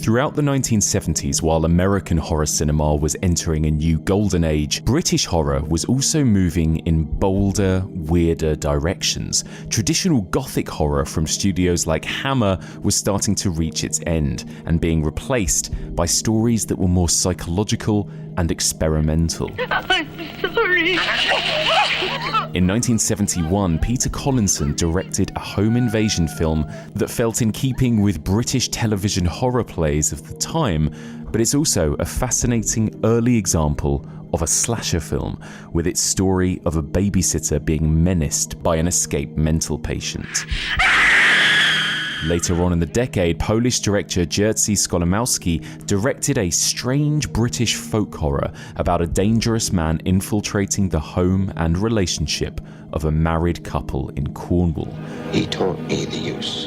Throughout the 1970s, while American horror cinema was entering a new golden age, British horror was also moving in bolder, weirder directions. Traditional gothic horror from studios like Hammer was starting to reach its end and being replaced by stories that were more psychological and experimental. I'm sorry. In 1971, Peter Collinson directed a home invasion film that felt in keeping with British television horror plays of the time, but it's also a fascinating early example of a slasher film, with its story of a babysitter being menaced by an escaped mental patient. Later on in the decade, Polish director Jerzy Skolimowski directed a strange British folk horror about a dangerous man infiltrating the home and relationship of a married couple in Cornwall. He taught me the use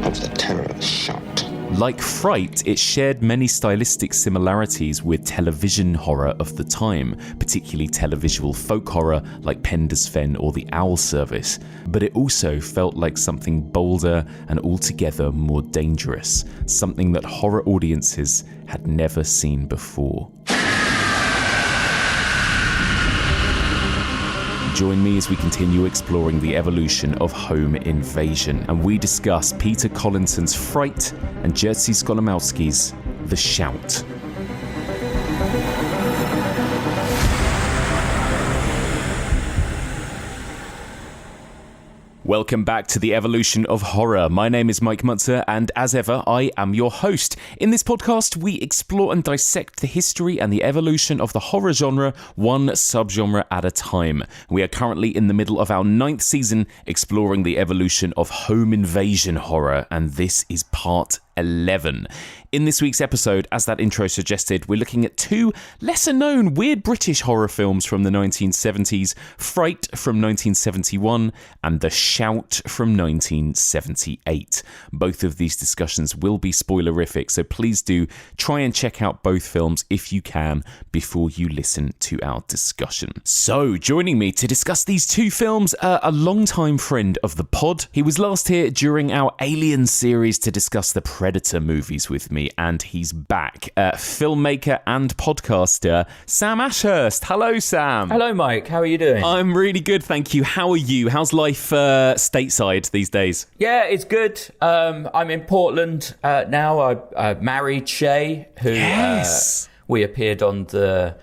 of the terror shot. Like Fright, it shared many stylistic similarities with television horror of the time, particularly televisual folk horror like Penda's Fen or The Owl Service, but it also felt like something bolder and altogether more dangerous, something that horror audiences had never seen before. Join me as we continue exploring the evolution of home invasion, and we discuss Peter Collinson's Fright and Jerzy Skolimowski's The Shout. Welcome back to the evolution of horror. My name is Mike Mutzer, and as ever, I am your host. In this podcast, we explore and dissect the history and the evolution of the horror genre, one subgenre at a time. We are currently in the middle of our 9th season, exploring the evolution of home invasion horror, and this is part 11. In this week's episode, as that intro suggested, we're looking at two lesser-known weird British horror films from the 1970s, Fright from 1971 and The Shout from 1978. Both of these discussions will be spoilerific, so please do try and check out both films if you can before you listen to our discussion. So, joining me to discuss these two films, a longtime friend of the pod. He was last here during our Alien series to discuss the Predator movies with me, and he's back. Filmmaker and podcaster, Sam Ashurst. Hello, Sam. Hello, Mike. How are you doing? I'm really good, thank you. How are you? How's life stateside these days? Yeah, it's good. I'm in Portland now. I married Shay, who we appeared on the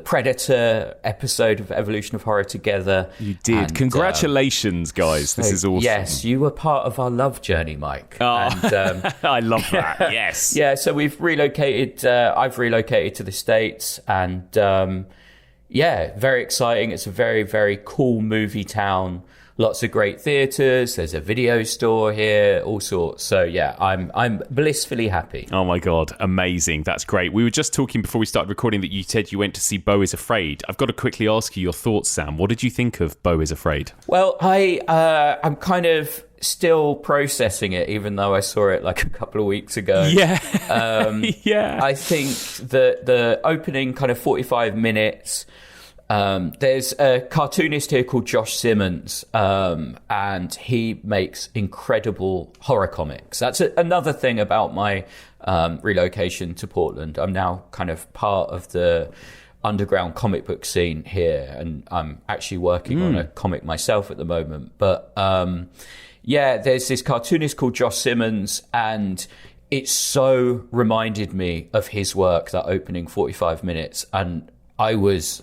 Predator episode of Evolution of Horror together. You did. And, congratulations, guys. This is awesome. Yes, you were part of our love journey, Mike. Oh, and, I love that. Yes. Yeah, so we've relocated. I've relocated to the States, and very exciting. It's a very, very cool movie town. Lots of great theatres. There's a video store here, all sorts. So yeah, I'm blissfully happy. Oh my God, amazing! That's great. We were just talking before we started recording that you said you went to see Beau is Afraid. I've got to quickly ask you your thoughts, Sam. What did you think of Beau is Afraid? Well, I'm kind of still processing it, even though I saw it like a couple of weeks ago. Yeah, yeah. I think that the opening kind of 45 minutes. There's a cartoonist here called Josh Simmons, and he makes incredible horror comics. That's another thing about my relocation to Portland. I'm now kind of part of the underground comic book scene here, and I'm actually working on a comic myself at the moment. But there's this cartoonist called Josh Simmons, and it so reminded me of his work, that opening 45 minutes, and I was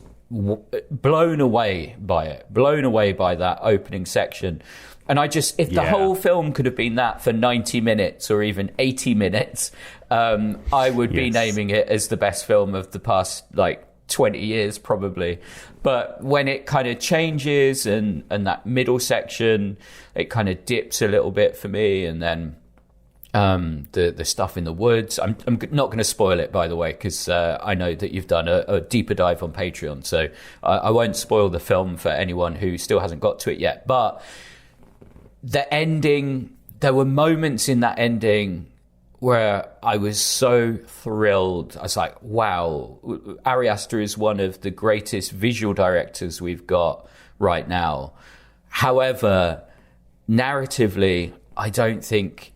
blown away by that opening section. And the whole film could have been that for 90 minutes or even 80 minutes, I would be naming it as the best film of the past 20 years probably. But when it kind of changes and that middle section, it kind of dips a little bit for me, and then the stuff in the woods. I'm not going to spoil it, by the way, because I know that you've done a deeper dive on Patreon, so I won't spoil the film for anyone who still hasn't got to it yet. But the ending, there were moments in that ending where I was so thrilled. I was like, wow, Ari Aster is one of the greatest visual directors we've got right now. However, narratively, I don't think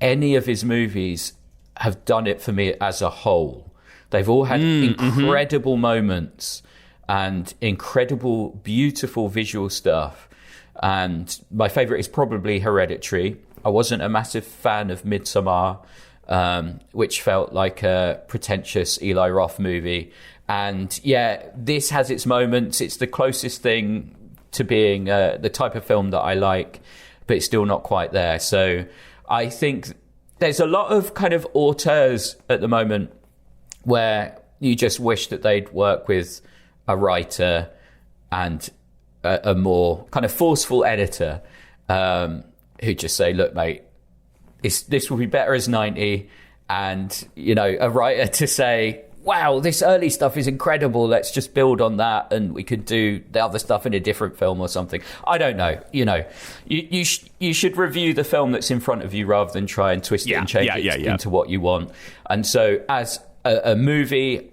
any of his movies have done it for me as a whole. They've all had incredible moments and incredible, beautiful visual stuff. And my favourite is probably Hereditary. I wasn't a massive fan of Midsommar, which felt like a pretentious Eli Roth movie. And yeah, this has its moments. It's the closest thing to being the type of film that I like, but it's still not quite there. So I think there's a lot of kind of auteurs at the moment where you just wish that they'd work with a writer and a more kind of forceful editor who just say, look, mate, this will be better as 90. And, you know, a writer to say, wow, this early stuff is incredible. Let's just build on that and we could do the other stuff in a different film or something. I don't know. You know, you should review the film that's in front of you rather than try and twist it and change it into what you want. And so as a movie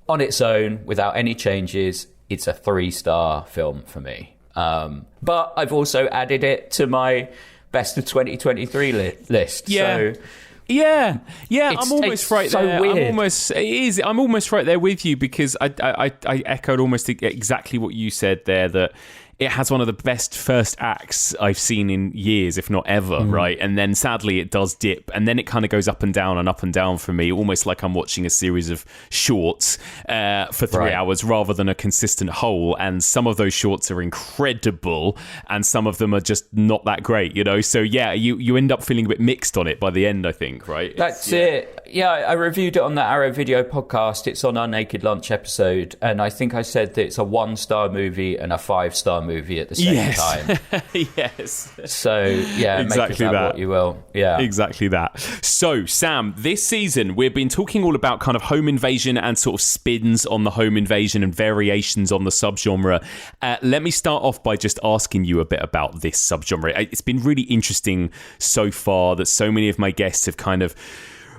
on its own, without any changes, it's a 3-star film for me. But I've also added it to my best of 2023 list. Yeah. So I'm almost right so there. Weird. I'm almost right there with you, because I echoed almost exactly what you said there, that it has one of the best first acts I've seen in years, if not ever, right? And then sadly it does dip, and then it kind of goes up and down for me, almost like I'm watching a series of shorts for 3 hours rather than a consistent whole. And some of those shorts are incredible and some of them are just not that great, you know? So yeah, you end up feeling a bit mixed on it by the end, I think, right? That's it. Yeah, I reviewed it on the Arrow Video podcast. It's on our Naked Lunch episode, and I think I said that it's a 1-star movie and a 5-star movie at the same time. Yes. So yeah, exactly make of that what you will. Yeah, exactly that. So Sam, this season we've been talking all about kind of home invasion and sort of spins on the home invasion and variations on the subgenre. Let me start off by just asking you a bit about this subgenre. It's been really interesting so far that so many of my guests have kind of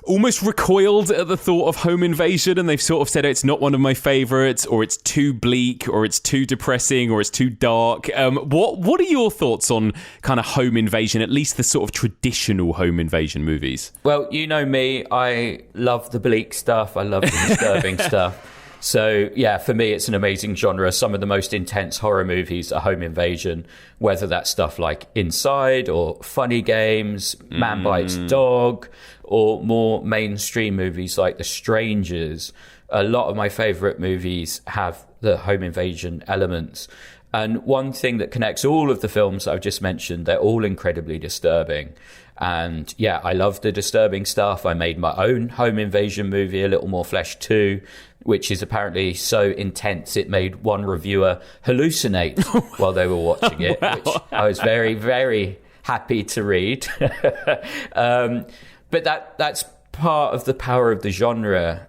almost recoiled at the thought of home invasion, and they've sort of said it's not one of my favourites, or it's too bleak, or it's too depressing, or it's too dark. What are your thoughts on kind of home invasion, at least the sort of traditional home invasion movies? Well, you know me, I love the bleak stuff, I love the disturbing stuff. So, yeah, for me, it's an amazing genre. Some of the most intense horror movies are home invasion, whether that's stuff like Inside or Funny Games, Man Bites Dog, or more mainstream movies like The Strangers. A lot of my favourite movies have the home invasion elements. And one thing that connects all of the films that I've just mentioned, they're all incredibly disturbing. And yeah, I love the disturbing stuff. I made my own home invasion movie, A Little More Flesh 2, which is apparently so intense it made one reviewer hallucinate while they were watching it, wow. Which I was very, very happy to read. But that's part of the power of the genre.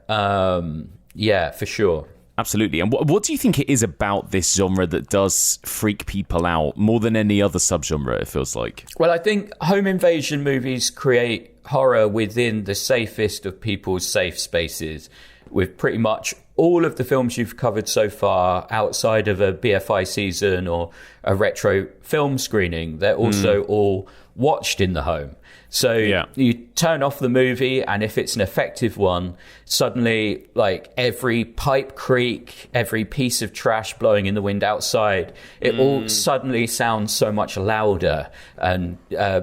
Yeah, for sure. Absolutely. And what do you think it is about this genre that does freak people out more than any other subgenre, it feels like? Well, I think home invasion movies create horror within the safest of people's safe spaces. With pretty much all of the films you've covered so far, outside of a BFI season or a retro film screening, they're also all watched in the home. So you turn off the movie, and if it's an effective one, suddenly like every pipe creak, every piece of trash blowing in the wind outside, it all suddenly sounds so much louder and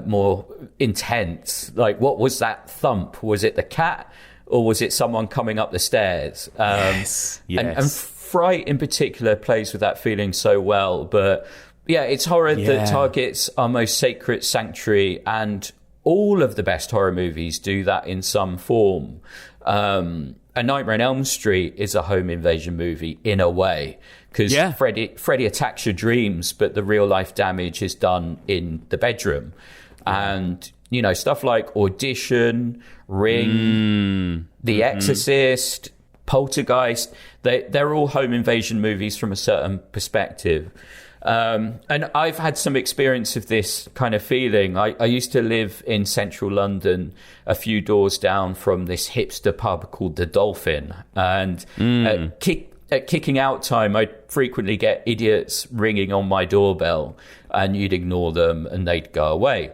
more intense. Like, what was that thump? Was it the cat? Or was it someone coming up the stairs? Yes. And Fright in particular plays with that feeling so well. But yeah, it's horror that targets our most sacred sanctuary, and all of the best horror movies do that in some form. A Nightmare on Elm Street is a home invasion movie in a way, because Freddy attacks your dreams, but the real life damage is done in the bedroom. And you know, stuff like Audition, Ring, The Exorcist, Poltergeist, they're all home invasion movies from a certain perspective. And I've had some experience of this kind of feeling. I used to live in central London, a few doors down from this hipster pub called The Dolphin. And at kicking out time, I'd frequently get idiots ringing on my doorbell, and you'd ignore them and they'd go away.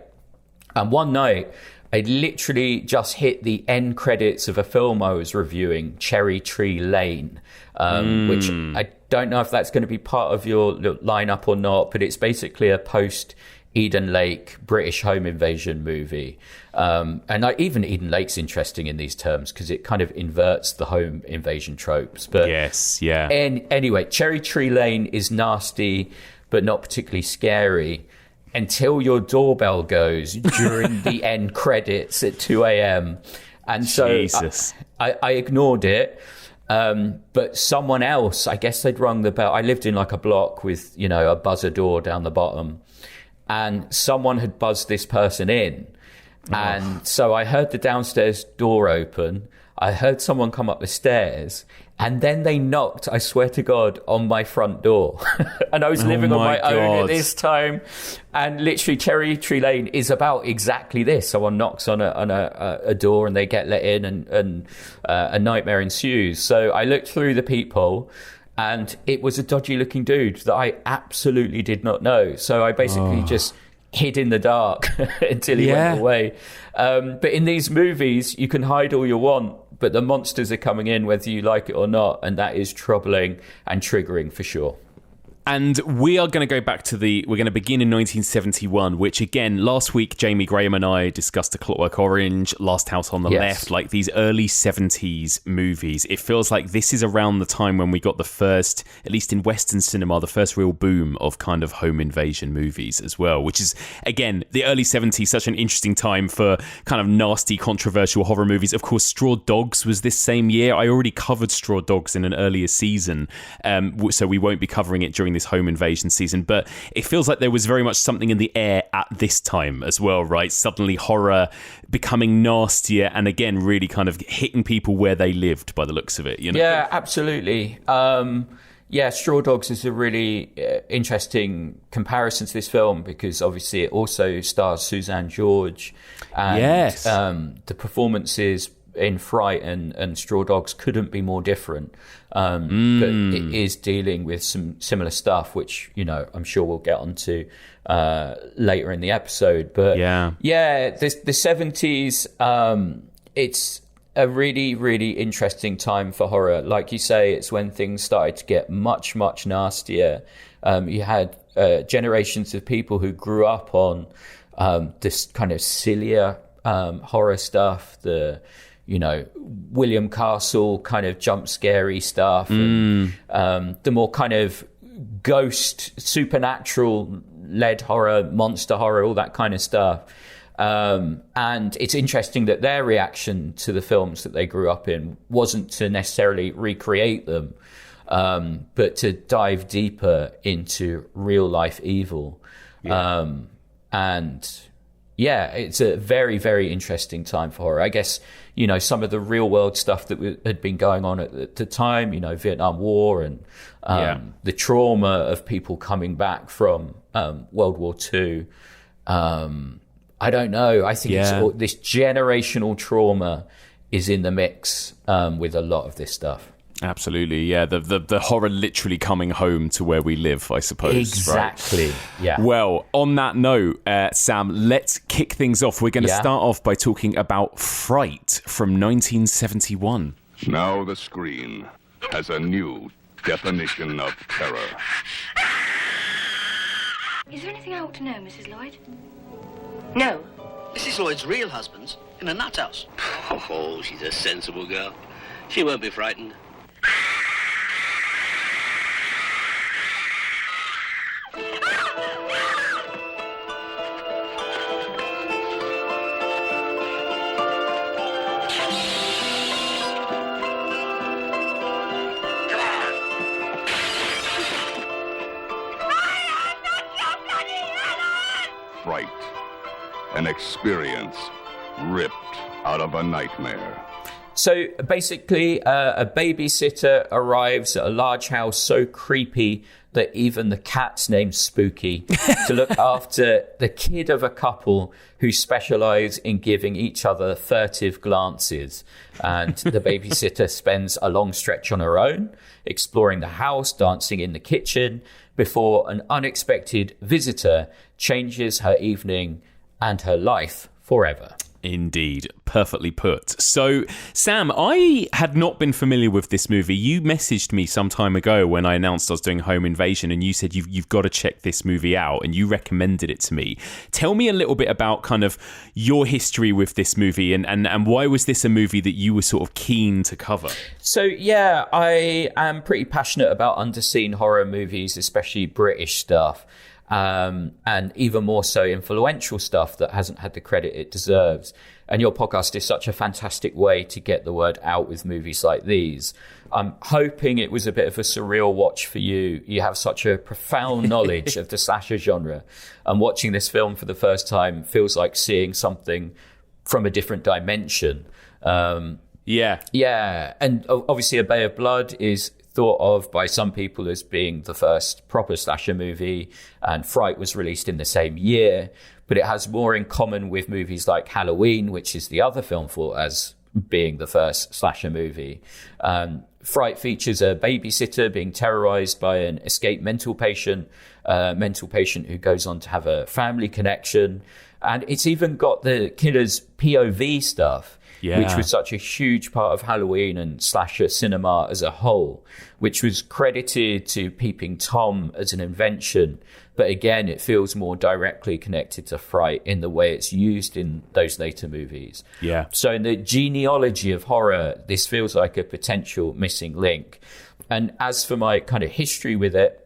And one night, I literally just hit the end credits of a film I was reviewing, Cherry Tree Lane, which I don't know if that's going to be part of your lineup or not, but it's basically a post-Eden Lake British home invasion movie. Even Eden Lake's interesting in these terms because it kind of inverts the home invasion tropes. But yes, yeah. Anyway, Cherry Tree Lane is nasty, but not particularly scary until your doorbell goes during the end credits at 2 a.m. And so I ignored it. But someone else, I guess they'd rung the bell. I lived in like a block with, a buzzer door down the bottom. And someone had buzzed this person in. And so I heard the downstairs door open. I heard someone come up the stairs. And then they knocked, I swear to God, on my front door. And I was living on my own at this time. And literally, Cherry Tree Lane is about exactly this. Someone knocks on a door and they get let in and a nightmare ensues. So I looked through the peephole and it was a dodgy looking dude that I absolutely did not know. So I basically just hid in the dark until he went away. But in these movies, you can hide all you want, but the monsters are coming in whether you like it or not, and that is troubling and triggering for sure. And we are going to go back to we're going to begin in 1971, which again, last week, Jamie Graham and I discussed A Clockwork Orange, Last House on the Left, like these early 70s movies. It feels like this is around the time when we got the first, at least in Western cinema, the first real boom of kind of home invasion movies as well, which is, again, the early 70s, such an interesting time for kind of nasty, controversial horror movies. Of course, Straw Dogs was this same year. I already covered Straw Dogs in an earlier season, so we won't be covering it during this home invasion season, but it feels like there was very much something in the air at this time as well, right? Suddenly horror becoming nastier and again really kind of hitting people where they lived by the looks of it, Yeah, absolutely. Straw Dogs is a really interesting comparison to this film because obviously it also stars Suzanne George and the performances in Fright and Straw Dogs couldn't be more different. But it is dealing with some similar stuff, which, I'm sure we'll get onto later in the episode. But the 70s, it's a really, really interesting time for horror. Like you say, it's when things started to get much, much nastier. You had generations of people who grew up on this kind of sillier horror stuff, William Castle kind of jump scary stuff, and the more kind of ghost, supernatural led horror, monster horror, all that kind of stuff. And it's interesting that their reaction to the films that they grew up in wasn't to necessarily recreate them, but to dive deeper into real life evil. It's a very, very interesting time for horror. I guess, some of the real world stuff that had been going on at the time, Vietnam War and the trauma of people coming back from World War II. I don't know. I think it's this generational trauma is in the mix with a lot of this stuff. Absolutely, yeah. The horror literally coming home to where we live, I suppose. Exactly, right? Yeah. Well, on that note, Sam, let's kick things off. We're going to start off by talking about Fright from 1971. Now the screen has a new definition of terror. Is there anything I ought to know, Mrs. Lloyd? No. Mrs. Lloyd's real husband's in a nut house. Oh, she's a sensible girl. She won't be frightened. Fright, an experience ripped out of a nightmare. So basically, a babysitter arrives at a large house so creepy that even the cat's named Spooky to look after the kid of a couple who specialise in giving each other furtive glances. And the babysitter spends a long stretch on her own, exploring the house, dancing in the kitchen, before an unexpected visitor changes her evening and her life forever. Indeed. Perfectly put. So, Sam, I had not been familiar with this movie. You messaged me some time ago when I announced I was doing Home Invasion, and you said you've got to check this movie out, and you recommended it to me. Tell me a little bit about kind of your history with this movie, and why was this a movie that you were sort of keen to cover? So, yeah, I am pretty passionate about underseen horror movies, especially British stuff. And even more so influential stuff that hasn't had the credit it deserves. And your podcast is such a fantastic way to get the word out with movies like these. I'm hoping it was a bit of a surreal watch for you. You have such a profound knowledge of the slasher genre. And watching this film for the first time feels like seeing something from a different dimension. Yeah. And obviously A Bay of Blood is thought of by some people as being the first proper slasher movie, and Fright was released in the same year, but it has more in common with movies like Halloween, which is the other film thought as being the first slasher movie. Fright features a babysitter being terrorized by an escaped mental patient who goes on to have a family connection, and it's even got the killer's POV stuff. Yeah. Which was such a huge part of Halloween and slasher cinema as a whole, which was credited to Peeping Tom as an invention. But again, it feels more directly connected to Fright in the way it's used in those later movies. Yeah. So in the genealogy of horror, this feels like a potential missing link. And as for my kind of history with it,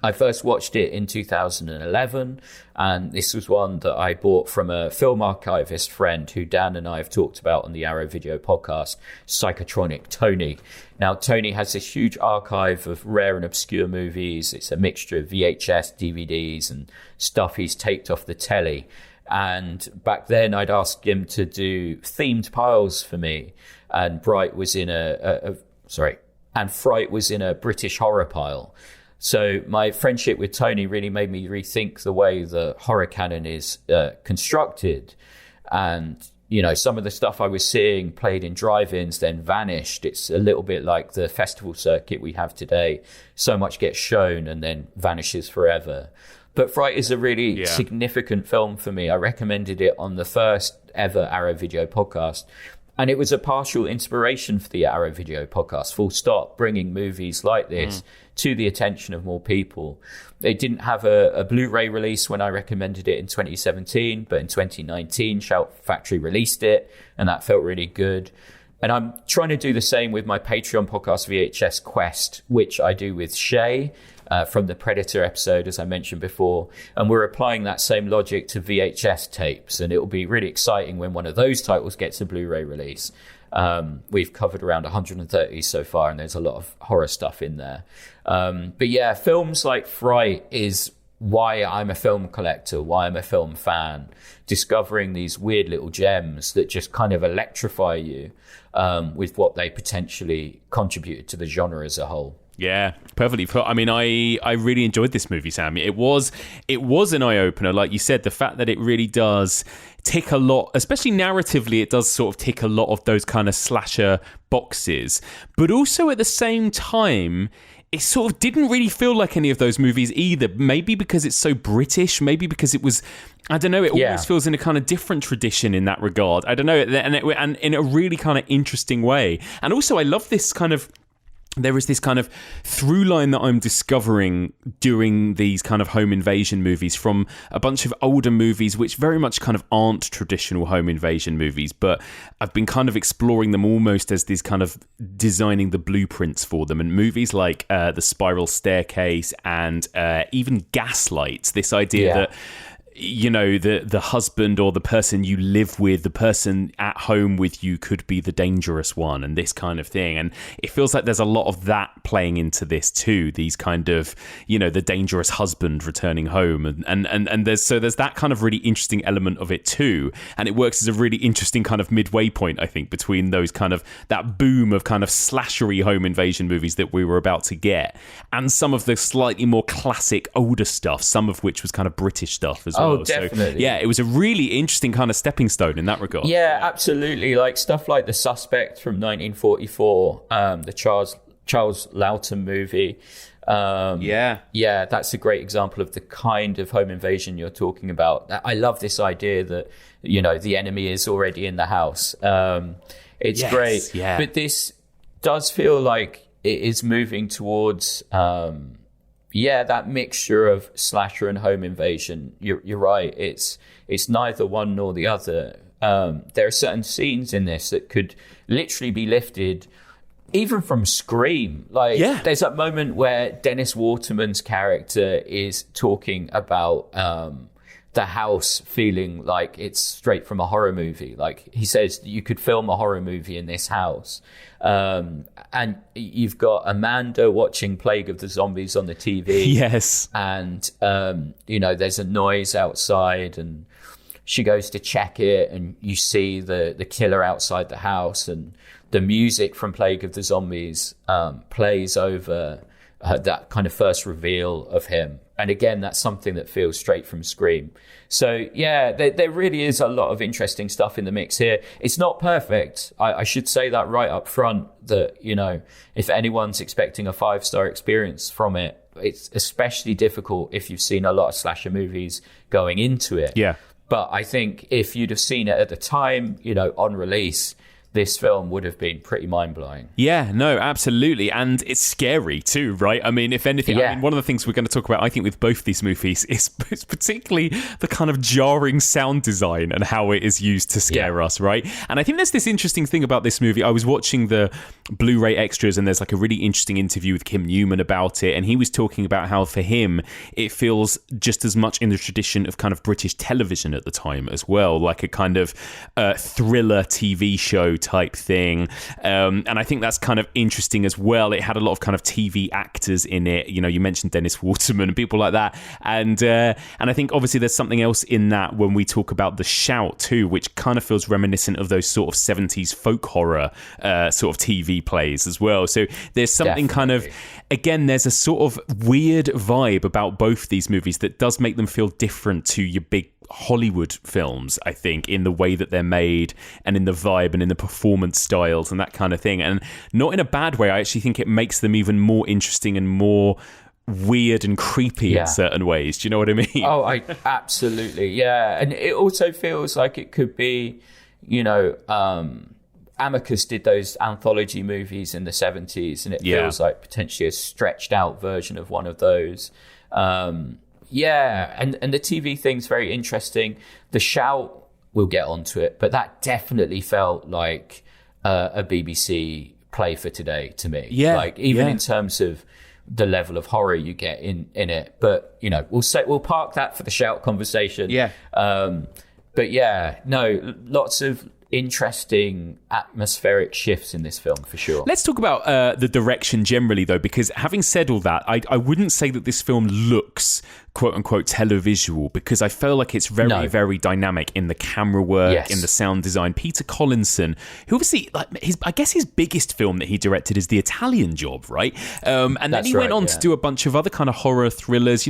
I first watched it in 2011, and this was one that I bought from a film archivist friend who Dan and I have talked about on the Arrow Video podcast, Psychotronic Tony. Now, Tony has this huge archive of rare and obscure movies. It's a mixture of VHS, DVDs, and stuff he's taped off the telly. And back then, I'd asked him to do themed piles for me, and Fright was in a British horror pile. So my friendship with Tony really made me rethink the way the horror canon is constructed. And, you know, some of the stuff I was seeing played in drive-ins then vanished. It's a little bit like the festival circuit we have today. So much gets shown and then vanishes forever. But Fright is a really significant film for me. I recommended it on the first ever Arrow Video podcast. And it was a partial inspiration for the Arrow Video podcast, full stop, bringing movies like this to the attention of more people. It didn't have a Blu-ray release when I recommended it in 2017, but in 2019, Shout Factory released it, and that felt really good. And I'm trying to do the same with my Patreon podcast, VHS Quest, which I do with Shay from the Predator episode, as I mentioned before. And we're applying that same logic to VHS tapes. And it will be really exciting when one of those titles gets a Blu-ray release. We've covered around 130 so far, and there's a lot of horror stuff in there. But yeah, films like Fright is why I'm a film collector, why I'm a film fan, discovering these weird little gems that just kind of electrify you with what they potentially contributed to the genre as a whole. Yeah, perfectly put. I mean, I really enjoyed this movie, Sam. It was an eye-opener. Like you said, the fact that it really does tick a lot, especially narratively, it does sort of tick a lot of those kind of slasher boxes. But also at the same time, it sort of didn't really feel like any of those movies either. Maybe because it's so British, maybe because it was, I don't know, it almost feels in a kind of different tradition in that regard. I don't know, and in a really kind of interesting way. And also, I love this kind of, there is this kind of through line that I'm discovering during these kind of home invasion movies from a bunch of older movies which very much kind of aren't traditional home invasion movies, but I've been kind of exploring them almost as these kind of designing the blueprints for them. And movies like The Spiral Staircase and even Gaslight, this idea that, you know, the husband or the person you live with, the person at home with you could be the dangerous one, and this kind of thing. And it feels like there's a lot of that playing into this too, these kind of, you know, the dangerous husband returning home, and there's that kind of really interesting element of it too. And it works as a really interesting kind of midway point, I think, between those kind of, that boom of kind of slashery home invasion movies that we were about to get, and some of the slightly more classic older stuff, some of which was kind of British stuff as well. Oh, definitely. So, yeah, it was a really interesting kind of stepping stone in that regard. Yeah, absolutely. Like stuff like The Suspect from 1944, the Charles Lawton movie, Yeah, that's a great example of the kind of home invasion you're talking about. I love this idea that, the enemy is already in the house. It's great. Yeah. But this does feel like it is moving towards, that mixture of slasher and home invasion. You're right. It's neither one nor the other. There are certain scenes in this that could literally be lifted even from Scream. There's that moment where Dennis Waterman's character is talking about the house feeling like it's straight from a horror movie. Like, he says you could film a horror movie in this house. And you've got Amanda watching Plague of the Zombies on the TV. Yes. And, there's a noise outside, and she goes to check it, and you see the killer outside the house, and the music from Plague of the Zombies plays over that kind of first reveal of him. And again, that's something that feels straight from Scream. So, yeah, there really is a lot of interesting stuff in the mix here. It's not perfect. I should say that right up front, that, if anyone's expecting a 5-star experience from it, it's especially difficult if you've seen a lot of slasher movies going into it. Yeah. But I think if you'd have seen it at the time, on release, this film would have been pretty mind-blowing. Yeah, no, absolutely. And it's scary too, right? I mean, if anything, one of the things we're going to talk about, I think, with both these movies is particularly the kind of jarring sound design and how it is used to scare us, right? And I think there's this interesting thing about this movie. I was watching the Blu-ray extras, and there's like a really interesting interview with Kim Newman about it, and he was talking about how for him it feels just as much in the tradition of kind of British television at the time as well, like a kind of thriller TV show type thing, and I think that's kind of interesting as well. It had a lot of kind of TV actors in it. You mentioned Dennis Waterman and people like that, and I think obviously there's something else in that when we talk about The Shout too, which kind of feels reminiscent of those sort of 70s folk horror sort of TV plays as well. So there's something kind of, again, there's a sort of weird vibe about both these movies that does make them feel different to your big Hollywood films, I think, in the way that they're made and in the vibe and in the performance styles and that kind of thing. And not in a bad way. I actually think it makes them even more interesting and more weird and creepy in certain ways. Do you know what I mean? Oh, absolutely. Yeah. And it also feels like it could be, Amicus did those anthology movies in the 70s, and it feels like potentially a stretched out version of one of those. And the TV thing's very interesting. The Shout, we'll get onto it, but that definitely felt like a BBC play for today to me. Yeah, like even in terms of the level of horror you get in it. But we'll park that for the Shout conversation. Yeah. But yeah, no, lots of interesting atmospheric shifts in this film for sure. Let's talk about the direction generally though, because having said all that, I wouldn't say that this film looks quote unquote televisual, because I feel like it's very very dynamic in the camera work, in the sound design. Peter Collinson, who obviously, like, I guess his biggest film that he directed is The Italian Job, right? And then he went on to do a bunch of other kind of horror thrillers.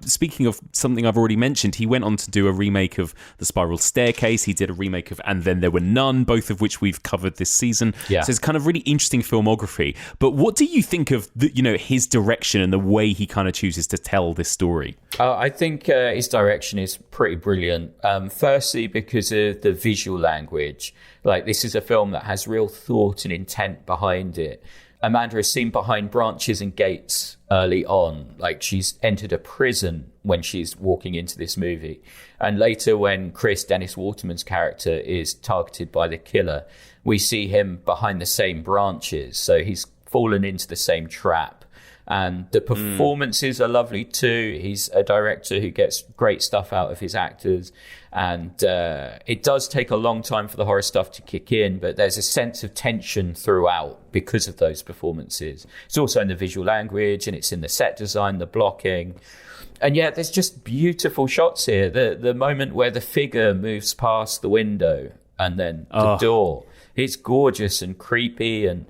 Speaking of something I've already mentioned, he went on to do a remake of The Spiral Staircase. He did a remake of And Then There Were None, both of which we've covered this season. So it's kind of really interesting filmography. But what do you think of his direction and the way he kind of chooses to tell this story? I think his direction is pretty brilliant. Firstly, because of the visual language. Like, this is a film that has real thought and intent behind it. Amanda is seen behind branches and gates early on. Like, she's entered a prison when she's walking into this movie. And later, when Dennis Waterman's character, is targeted by the killer, we see him behind the same branches. So he's fallen into the same trap. And the performances are lovely too. He's a director who gets great stuff out of his actors. And it does take a long time for the horror stuff to kick in, but there's a sense of tension throughout because of those performances. It's also in the visual language, and it's in the set design, the blocking. And yeah, there's just beautiful shots here. The moment where the figure moves past the window and then the door, it's gorgeous and creepy. And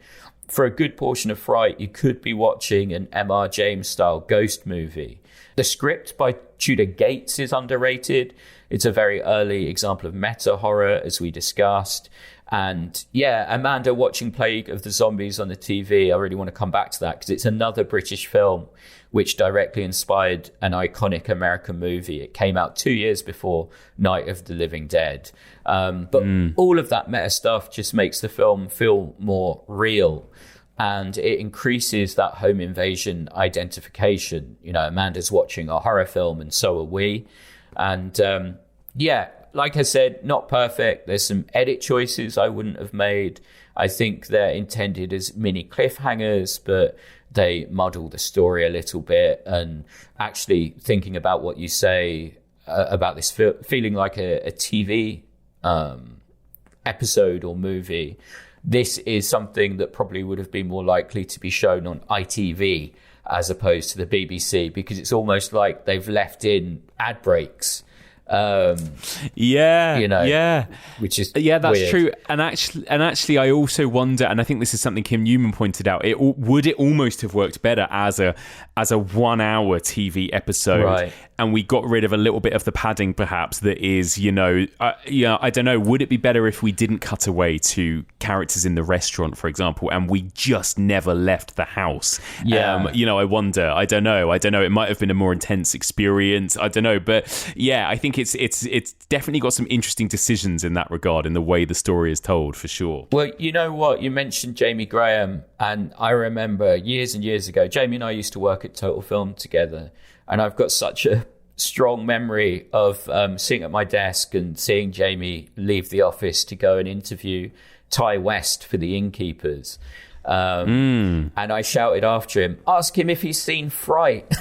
for a good portion of Fright, you could be watching an M.R. James style ghost movie. The script by Tudor Gates is underrated. It's a very early example of meta horror, as we discussed. And yeah, Amanda watching Plague of the Zombies on the TV, I really want to come back to that because it's another British film which directly inspired an iconic American movie. It came out 2 years before Night of the Living Dead. But all of that meta stuff just makes the film feel more real. And it increases that home invasion identification. You know, Amanda's watching a horror film and so are we. And yeah, like I said, not perfect. There's some edit choices I wouldn't have made. I think they're intended as mini cliffhangers, but they muddle the story a little bit. And actually thinking about what you say about this feeling like a TV episode or movie, this is something that probably would have been more likely to be shown on ITV as opposed to the BBC, because it's almost like they've left in ad breaks. Which is that's weird. true. And actually I also wonder, and I think this is something Kim Newman pointed out, would it almost have worked better as a 1 hour TV episode, right? And we got rid of a little bit of the padding, perhaps, that is, I don't know, would it be better if we didn't cut away to characters in the restaurant, for example, and we just never left the house? I wonder. I don't know. It might have been a more intense experience. I don't know. But yeah, I think it's definitely got some interesting decisions in that regard, in the way the story is told, for sure. Well, you know what? You mentioned Jamie Graham, and I remember years and years ago, Jamie and I used to work at Total Film together, and I've got such a strong memory of sitting at my desk and seeing Jamie leave the office to go and interview Ty West for the Innkeepers. And I shouted after him, ask him if he's seen Fright,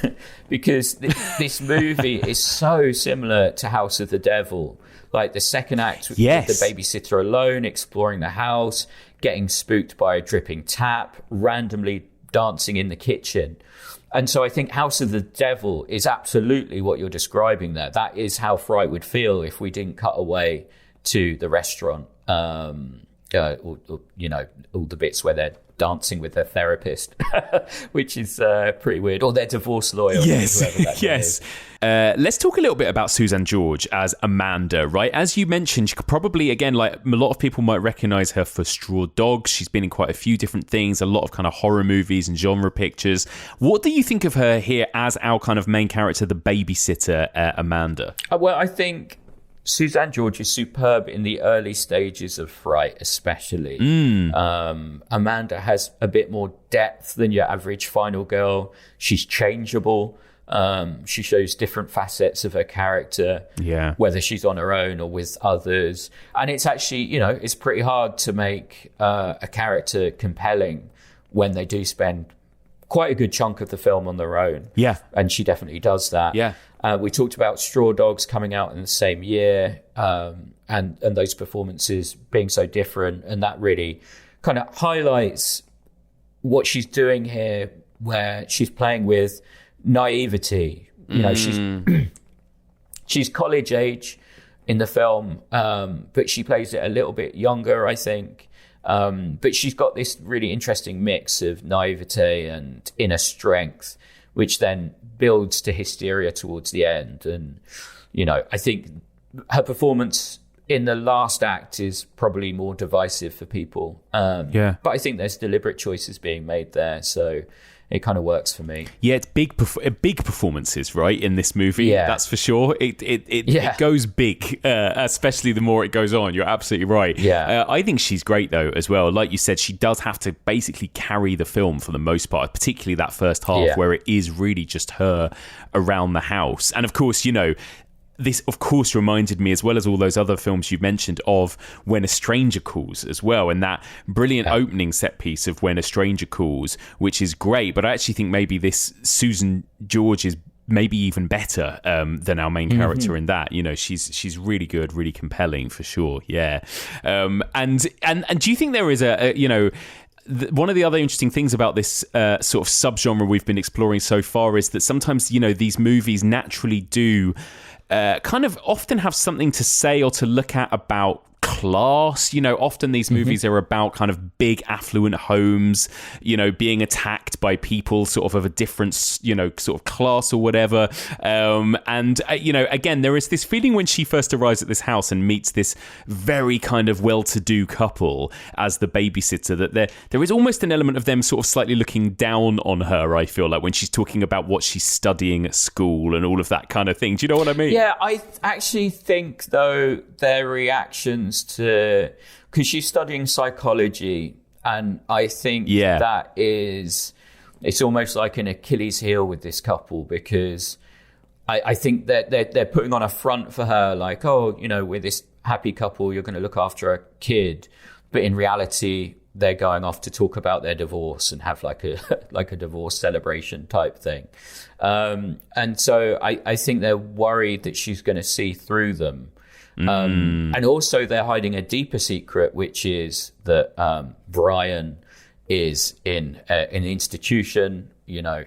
because this movie is so similar to House of the Devil. Like the second act with the babysitter alone, exploring the house, getting spooked by a dripping tap, randomly dancing in the kitchen. And so I think House of the Devil is absolutely what you're describing there. That is how Fright would feel if we didn't cut away to the restaurant, or, all the bits where they're dancing with their therapist, which is pretty weird, or their divorce lawyer. Yes. Let's talk a little bit about Susanne George as Amanda, right? As you mentioned, she probably, again, like a lot of people might recognize her for Straw Dogs. She's been in quite a few different things, a lot of kind of horror movies and genre pictures. What do you think of her here as our kind of main character, the babysitter, Amanda? Well, I think Susanne George is superb in the early stages of Fright, especially. Amanda has a bit more depth than your average final girl. She's changeable. She shows different facets of her character, whether she's on her own or with others. And it's actually, it's pretty hard to make a character compelling when they do spend quite a good chunk of the film on their own. Yeah. And she definitely does that. Yeah. We talked about Straw Dogs coming out in the same year, and those performances being so different. And that really kind of highlights what she's doing here, where she's playing with naivety. She's college age in the film, but she plays it a little bit younger, I think. But she's got this really interesting mix of naivete and inner strength, which then builds to hysteria towards the end. And, I think her performance in the last act is probably more divisive for people. But I think there's deliberate choices being made there. So it kind of works for me. Yeah, it's big performances, right, in this movie. Yeah. That's for sure. It goes big, especially the more it goes on. You're absolutely right. Yeah. I think she's great, though, as well. Like you said, she does have to basically carry the film for the most part, particularly that first half where it is really just her around the house. And of course, this, of course, reminded me, as well as all those other films you mentioned, of When a Stranger Calls as well, and that brilliant opening set piece of When a Stranger Calls, which is great. But I actually think maybe this Susanne George is maybe even better than our main character in that. She's really good, really compelling, for sure. Yeah. And do you think there is one of the other interesting things about this sort of subgenre we've been exploring so far is that sometimes, these movies naturally do kind of often have something to say or to look at about class. You know, often these movies are about kind of big affluent homes, you know, being attacked by people sort of a different, you know, sort of class or whatever. You know, again, there is this feeling when she first arrives at this house and meets this very kind of well-to-do couple as the babysitter, that there is almost an element of them sort of slightly looking down on her, I feel like, when she's talking about what she's studying at school and all of that kind of thing. Do you know what I mean? Yeah, I actually think, though, their reactions to... Because she's studying psychology, and I think that is... It's almost like an Achilles heel with this couple, because I think that they're putting on a front for her, like, oh, you know, we're this happy couple, you're going to look after a kid. But in reality, they're going off to talk about their divorce and have like a divorce celebration type thing. And so I think they're worried that she's going to see through them. And also they're hiding a deeper secret, which is that Brian is in an institution, you know,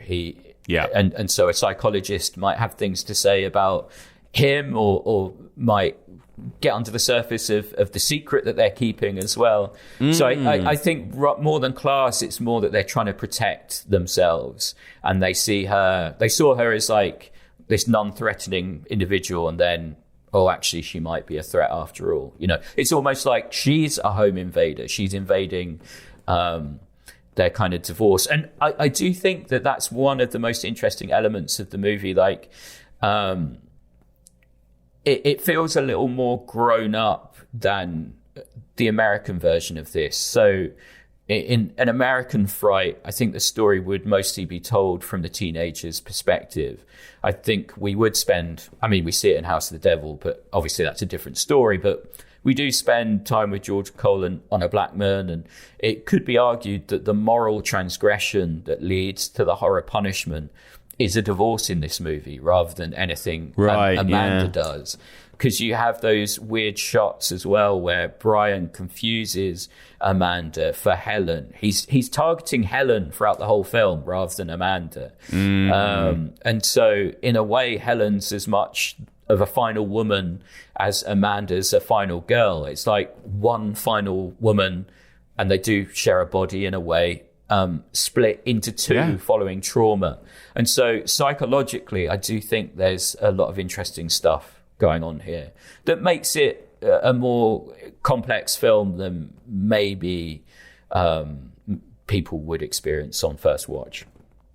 and so a psychologist might have things to say about him or might get under the surface of the secret that they're keeping as well. So I think more than class, it's more that they're trying to protect themselves, and they saw her as like this non-threatening individual, and then, oh, actually she might be a threat after all. You know, it's almost like she's a home invader. She's invading their kind of divorce. And I do think that that's one of the most interesting elements of the movie. Like, it feels a little more grown up than the American version of this. So in an American Fright, I think the story would mostly be told from the teenager's perspective. I think we see it in House of the Devil, but obviously that's a different story. But we do spend time with George Cole on a black man, and it could be argued that the moral transgression that leads to the horror punishment is a divorce in this movie rather than anything Amanda does. Because you have those weird shots as well where Brian confuses Amanda for Helen. He's targeting Helen throughout the whole film rather than Amanda. And so in a way, Helen's as much of a final woman as Amanda's a final girl. It's like one final woman, and they do share a body in a way, split into two following trauma. And so psychologically, I do think there's a lot of interesting stuff going on here that makes it a more complex film than maybe people would experience on first watch.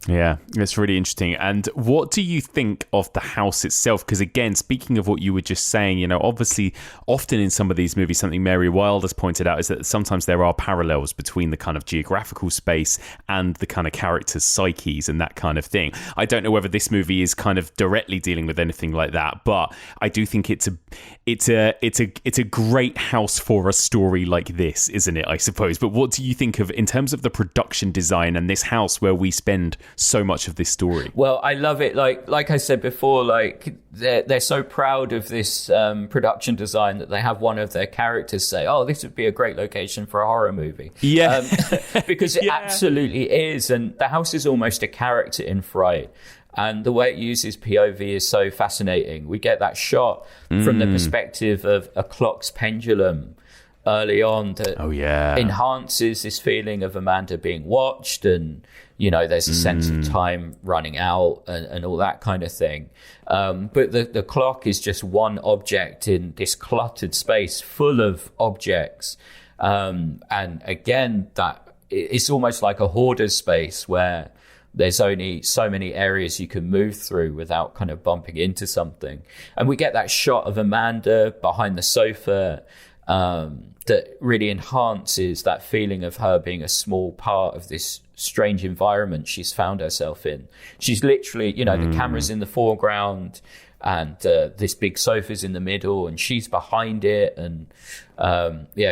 Yeah, it's really interesting. And what do you think of the house itself? Because again, speaking of what you were just saying, you know, obviously often in some of these movies, something Mary Wilde has pointed out is that sometimes there are parallels between the kind of geographical space and the kind of characters' psyches and that kind of thing. I don't know whether this movie is kind of directly dealing with anything like that, but I do think it's a great house for a story like this, isn't it, I suppose? But what do you think of in terms of the production design and this house where we spend so much of this story? Well, I love it. Like I said before, like they're so proud of this production design that they have one of their characters say, "Oh, this would be a great location for a horror movie." Yeah, because it absolutely is. And the house is almost a character in Fright. And the way it uses POV is so fascinating. We get that shot from the perspective of a clock's pendulum early on that enhances this feeling of Amanda being watched, and you know there's a sense of time running out and all that kind of thing, but the clock is just one object in this cluttered space full of objects, and again that it's almost like a hoarder's space where there's only so many areas you can move through without kind of bumping into something. And we get that shot of Amanda behind the sofa that really enhances that feeling of her being a small part of this strange environment she's found herself in. She's literally, you know, the camera's in the foreground and this big sofa's in the middle and she's behind it. And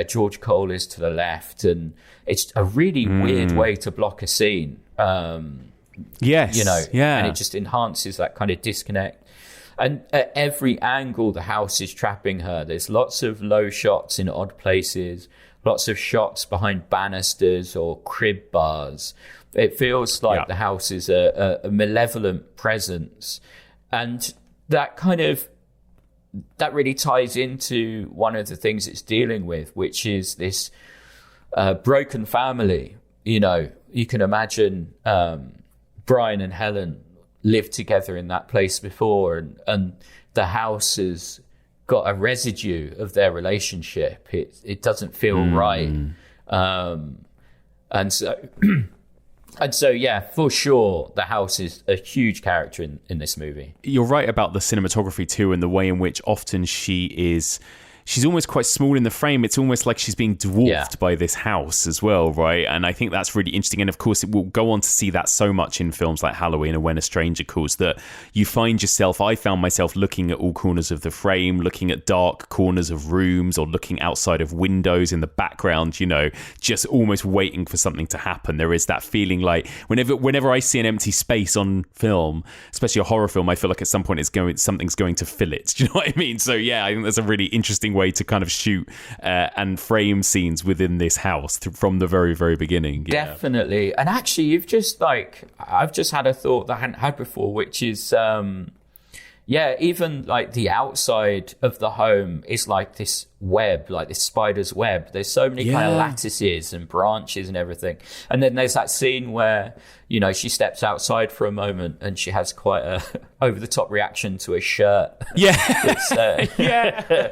George Cole is to the left. And it's a really weird way to block a scene. Yes. You know, and it just enhances that kind of disconnect. And at every angle, the house is trapping her. There's lots of low shots in odd places, lots of shots behind banisters or crib bars. It feels like the house is a malevolent presence. And that kind of that really ties into one of the things it's dealing with, which is this broken family. You know, you can imagine Brian and Helen lived together in that place before, and the house has got a residue of their relationship. It doesn't feel right. And so, yeah, for sure, the house is a huge character in this movie. You're right about the cinematography too, and the way in which often she's almost quite small in the frame. It's almost like she's being dwarfed by this house as well, right? And I think that's really interesting. And of course, it will go on to see that so much in films like Halloween and When a Stranger Calls, that you find yourself, I found myself looking at all corners of the frame, looking at dark corners of rooms, or looking outside of windows in the background, you know, just almost waiting for something to happen. There is that feeling like whenever I see an empty space on film, especially a horror film, I feel like at some point something's going to fill it. Do you know what I mean? So yeah, I think that's a really interesting way to kind of shoot and frame scenes within this house from the very, very beginning. Yeah. Definitely. And actually, I've just had a thought that I hadn't had before, which is, even like the outside of the home is like this web, like this spider's web. There's so many kind of lattices and branches and everything. And then there's that scene where, you know, she steps outside for a moment and she has quite a over-the-top reaction to a shirt. Yeah.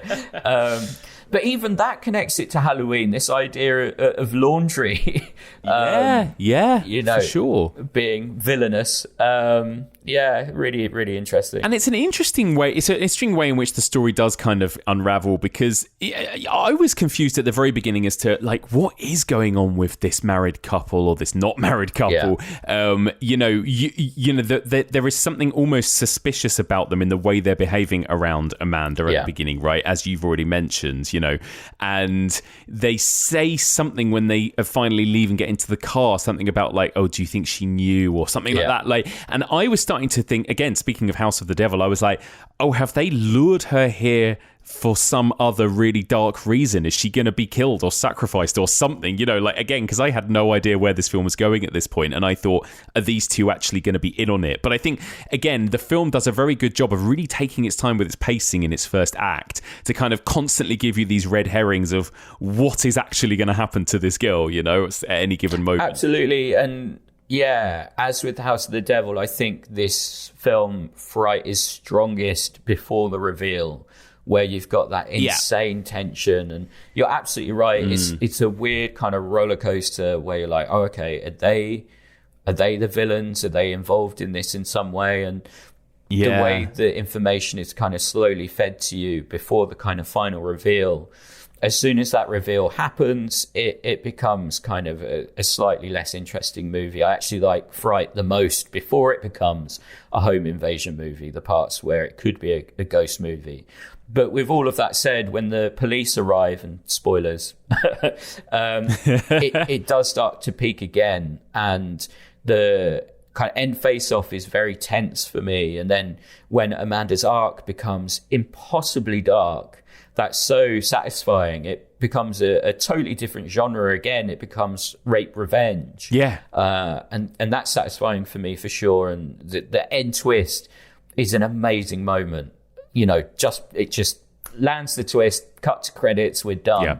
But even that connects it to Halloween, this idea of laundry. You know, for sure. Being villainous. Really, really interesting. And it's an interesting way, in which the story does kind of unravel, because I was confused at the very beginning as to, like, what is going on with this married couple or this not married couple? Yeah. There is something almost suspicious about them in the way they're behaving around Amanda at the beginning, right? As you've already mentioned, you know, and they say something when they finally leave and get into the car, something about like, oh, do you think she knew, or something like that? Like, and I was starting to think, again, speaking of House of the Devil, I was like, oh, have they lured her here for some other really dark reason? Is she going to be killed or sacrificed or something? You know, like, again, because I had no idea where this film was going at this point, and I thought, are these two actually going to be in on it? But I think, again, the film does a very good job of really taking its time with its pacing in its first act to kind of constantly give you these red herrings of what is actually going to happen to this girl, you know, at any given moment. Absolutely. And yeah, as with the House of the Devil, I think this film, Fright, is strongest before the reveal, where you've got that insane tension. And you're absolutely right. It's a weird kind of roller coaster where you're like, oh, okay, are they the villains? Are they involved in this in some way? And the way the information is kind of slowly fed to you before the kind of final reveal. As soon as that reveal happens, it becomes kind of a slightly less interesting movie. I actually like Fright the most before it becomes a home invasion movie, the parts where it could be a ghost movie. But with all of that said, when the police arrive, and spoilers, it does start to peak again. And the kind of end face-off is very tense for me. And then when Amanda's arc becomes impossibly dark, that's so satisfying. It becomes a totally different genre again. It becomes rape revenge. Yeah. And that's satisfying for me for sure. And the end twist is an amazing moment. You know, it just lands the twist, cut to credits, we're done. Yeah.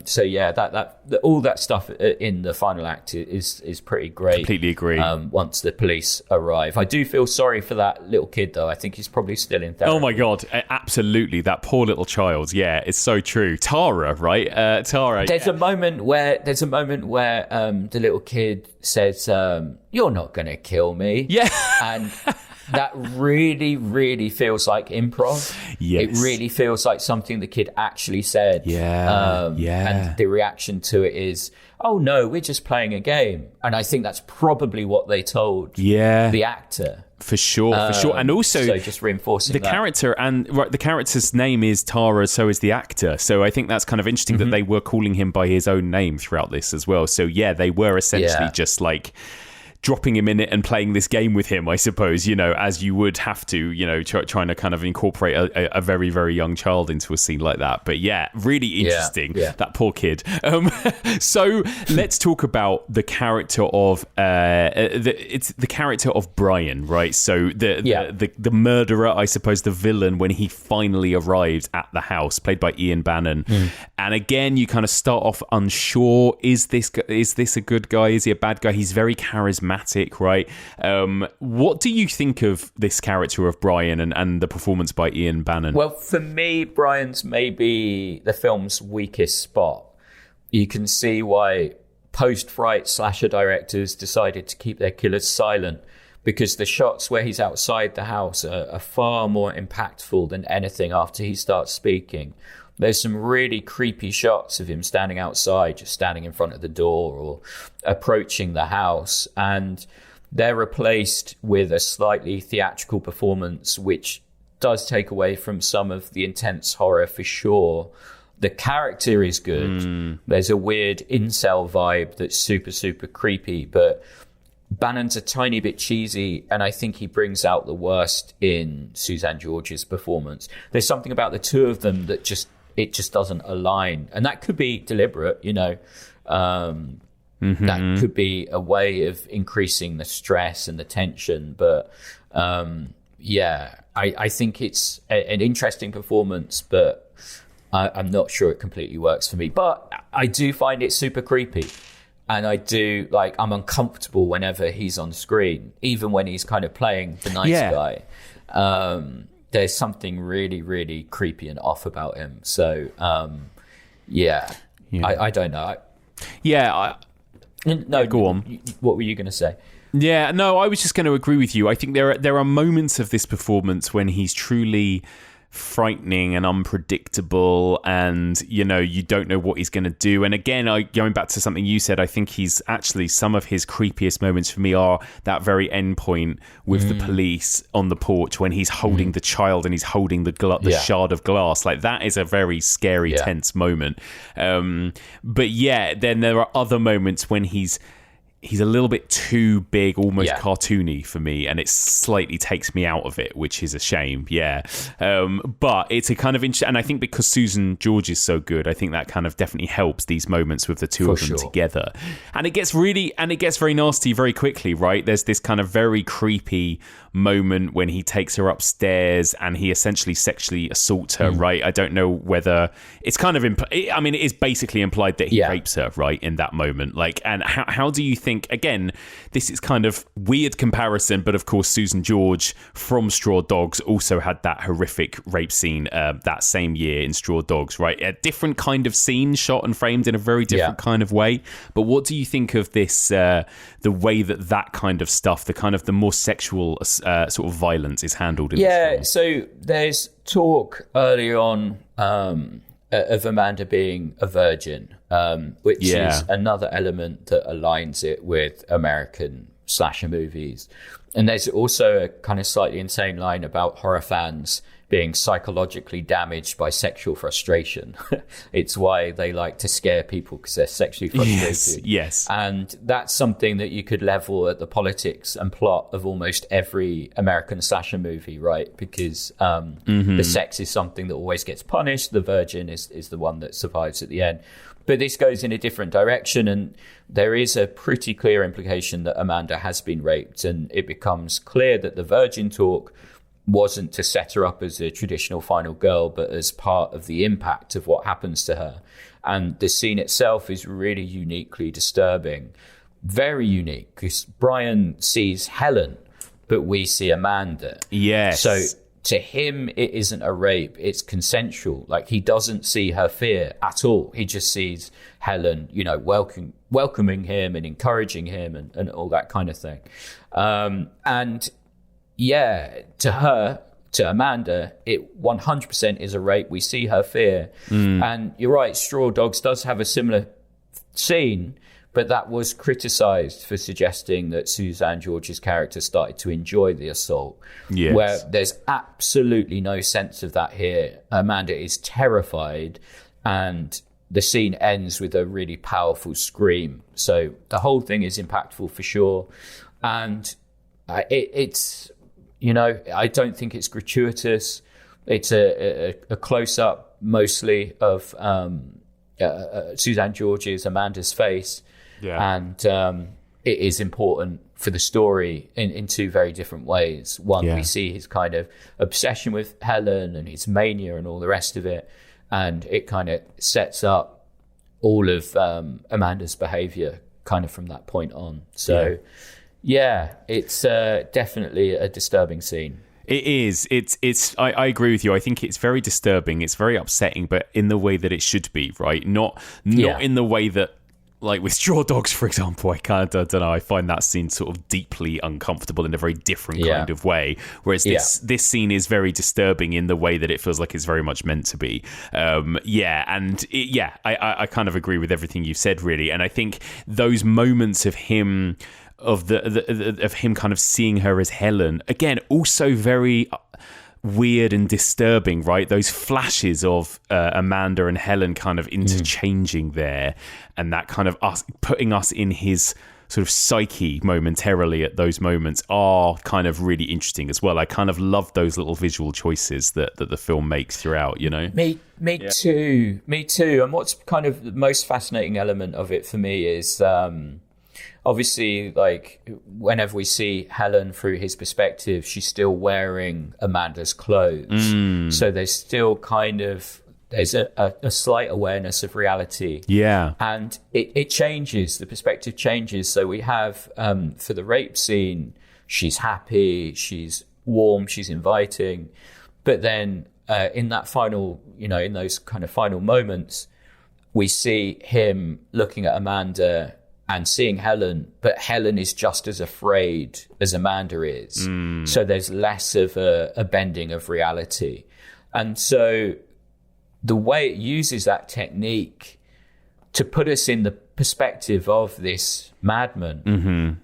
So yeah, that all that stuff in the final act is pretty great. Completely agree. Once the police arrive, I do feel sorry for that little kid though. I think he's probably still in therapy. Oh my god, absolutely, that poor little child. Yeah, it's so true. Tara, right? Tara. There's a moment where the little kid says, "You're not gonna kill me." Yeah, and that really, really feels like improv. Yes. It really feels like something the kid actually said. Yeah. And the reaction to it is, oh no, we're just playing a game. And I think that's probably what they told the actor. For sure. And also, so just reinforcing the character, and right, the character's name is Tara, so is the actor. So I think that's kind of interesting that they were calling him by his own name throughout this as well. So yeah, they were essentially just like dropping him in it and playing this game with him, I suppose, as you would have to, trying to kind of incorporate a very, very young child into a scene like that. But yeah, really interesting. Yeah. That poor kid. So let's talk about the character of it's the character of Brian, right? So the murderer, I suppose, the villain, when he finally arrived at the house, played by Ian Bannon. And again, you kind of start off unsure. Is this a good guy? Is he a bad guy? He's very charismatic, right? What do you think of this character of Brian and the performance by Ian Bannon? Well, for me, Brian's maybe the film's weakest spot. You can see why post-Fright slasher directors decided to keep their killers silent, because the shots where he's outside the house are far more impactful than anything after he starts speaking. There's some really creepy shots of him standing outside, just standing in front of the door or approaching the house. And they're replaced with a slightly theatrical performance, which does take away from some of the intense horror for sure. The character is good. There's a weird incel vibe that's super, super creepy, but Bannon's a tiny bit cheesy, and I think he brings out the worst in Suzanne George's performance. There's something about the two of them that just doesn't align, and that could be deliberate, that could be a way of increasing the stress and the tension. But I think it's an interesting performance, but I'm not sure it completely works for me. But I do find it super creepy. And I'm uncomfortable whenever he's on screen, even when he's kind of playing the nice guy. There's something really, really creepy and off about him. So, I don't know. Go on. What were you going to say? Yeah, no, I was just going to agree with you. I think there are moments of this performance when he's truly frightening and unpredictable, and you don't know what he's going to do. And again, going back to something you said, I think he's actually, some of his creepiest moments for me are that very end point with the police on the porch when he's holding the child and he's holding the shard of glass. Like, that is a very scary, tense moment. But then there are other moments when he's a little bit too big, almost cartoony for me, and it slightly takes me out of it, which is a shame. But it's a kind of and I think because Susan George is so good, I think that kind of definitely helps these moments with the two of them together. And it gets very nasty very quickly, right? There's this kind of very creepy moment when he takes her upstairs and he essentially sexually assaults her, right? I don't know whether it's kind of it is basically implied that he rapes her, right, in that moment. Like, and how do you think, again, this is kind of weird comparison, but of course Susan George from Straw Dogs also had that horrific rape scene that same year in Straw Dogs, right? A different kind of scene, shot and framed in a very different kind of way. But what do you think of this, the way that kind of stuff, the more sexual sort of violence is handled in this film? So there's talk early on of Amanda being a virgin, which is another element that aligns it with American slasher movies. And there's also a kind of slightly insane line about horror fans being psychologically damaged by sexual frustration. It's why they like to scare people, because they're sexually frustrated. Yes. And that's something that you could level at the politics and plot of almost every American slasher movie, right? Because the sex is something that always gets punished. The virgin is the one that survives at the end. But this goes in a different direction, and there is a pretty clear implication that Amanda has been raped, and it becomes clear that the virgin talk wasn't to set her up as a traditional final girl, but as part of the impact of what happens to her. And the scene itself is really uniquely disturbing. Very unique, because Brian sees Helen, but we see Amanda. Yes. So to him, it isn't a rape, it's consensual. Like, he doesn't see her fear at all. He just sees Helen, welcoming him and encouraging him and all that kind of thing. To her, to Amanda, it 100% is a rape. We see her fear. And you're right, Straw Dogs does have a similar scene, but that was criticised for suggesting that Suzanne George's character started to enjoy the assault. Yes. Where there's absolutely no sense of that here. Amanda is terrified, and the scene ends with a really powerful scream. So the whole thing is impactful for sure. And it's, you know, I don't think it's gratuitous. It's a close-up mostly of Suzanne George's, Amanda's face. Yeah. And it is important for the story in two very different ways. One, we see his kind of obsession with Helen and his mania and all the rest of it. And it kind of sets up all of Amanda's behavior kind of from that point on. So, it's definitely a disturbing scene. It is. I agree with you. I think it's very disturbing. It's very upsetting, but in the way that it should be, right? Not in the way that, like with Straw Dogs, for example, I don't know. I find that scene sort of deeply uncomfortable in a very different kind of way. Whereas this scene is very disturbing in the way that it feels like it's very much meant to be. I kind of agree with everything you've said, really. And I think those moments of him. Of him kind of seeing her as Helen, again, also very weird and disturbing, right? Those flashes of Amanda and Helen kind of interchanging there, and that kind of us putting us in his sort of psyche momentarily at those moments are kind of really interesting as well. I kind of love those little visual choices that the film makes throughout, you know? Me too. And what's kind of the most fascinating element of it for me is... obviously, like, whenever we see Helen through his perspective, she's still wearing Amanda's clothes. So there's still kind of, there's a slight awareness of reality. Yeah. And it changes, the perspective changes. So we have, for the rape scene, she's happy, she's warm, she's inviting. But then in that final, you know, in those kind of final moments, we see him looking at Amanda and seeing Helen, but Helen is just as afraid as Amanda is. So there's less of a bending of reality. And so the way it uses that technique to put us in the perspective of this madman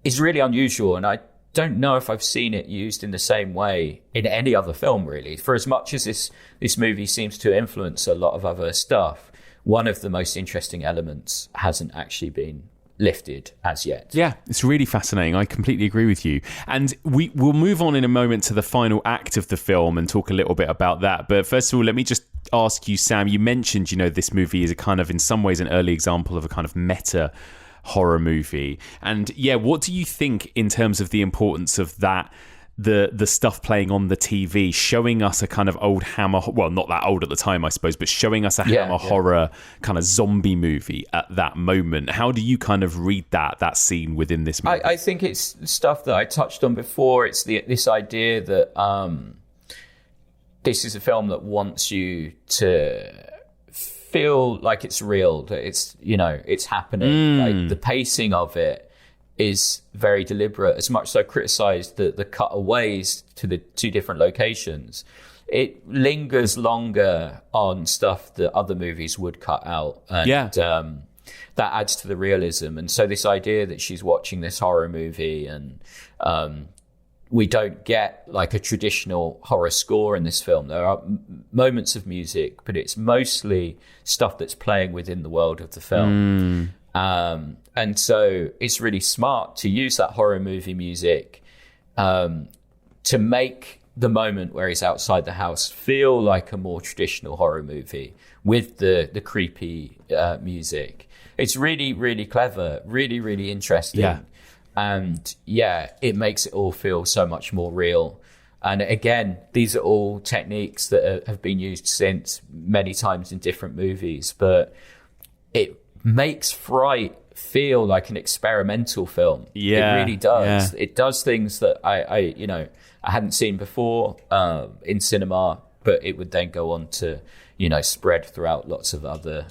is really unusual. And I don't know if I've seen it used in the same way in any other film, really. For as much as this movie seems to influence a lot of other stuff, one of the most interesting elements hasn't actually been lifted as yet. Yeah, it's really fascinating. I completely agree with you. And we'll move on in a moment to the final act of the film and talk a little bit about that. But first of all, let me just ask you, Sam, you mentioned, you know, this movie is a kind of, in some ways, an early example of a kind of meta horror movie. And what do you think in terms of the importance of that, the stuff playing on the TV, showing us a kind of old Hammer, well, not that old at the time, I suppose, but showing us a Hammer horror kind of zombie movie at that moment? How do you kind of read that scene within this movie? I think it's stuff that I touched on before. It's this idea that this is a film that wants you to feel like it's real, that it's, you know, it's happening. Like the pacing of it is very deliberate, as much as I criticised the cutaways to the two different locations. It lingers longer on stuff that other movies would cut out. And that adds to the realism. And so this idea that she's watching this horror movie and we don't get like a traditional horror score in this film. There are moments of music, but it's mostly stuff that's playing within the world of the film. And so it's really smart to use that horror movie music to make the moment where he's outside the house feel like a more traditional horror movie with the creepy music. It's really, really clever, really, really interesting. Yeah. And it makes it all feel so much more real. And again, these are all techniques that have been used since many times in different movies, but it makes Fright feel like an experimental film. It really does. It does things that I hadn't seen before in cinema, but it would then go on to, you know, spread throughout lots of other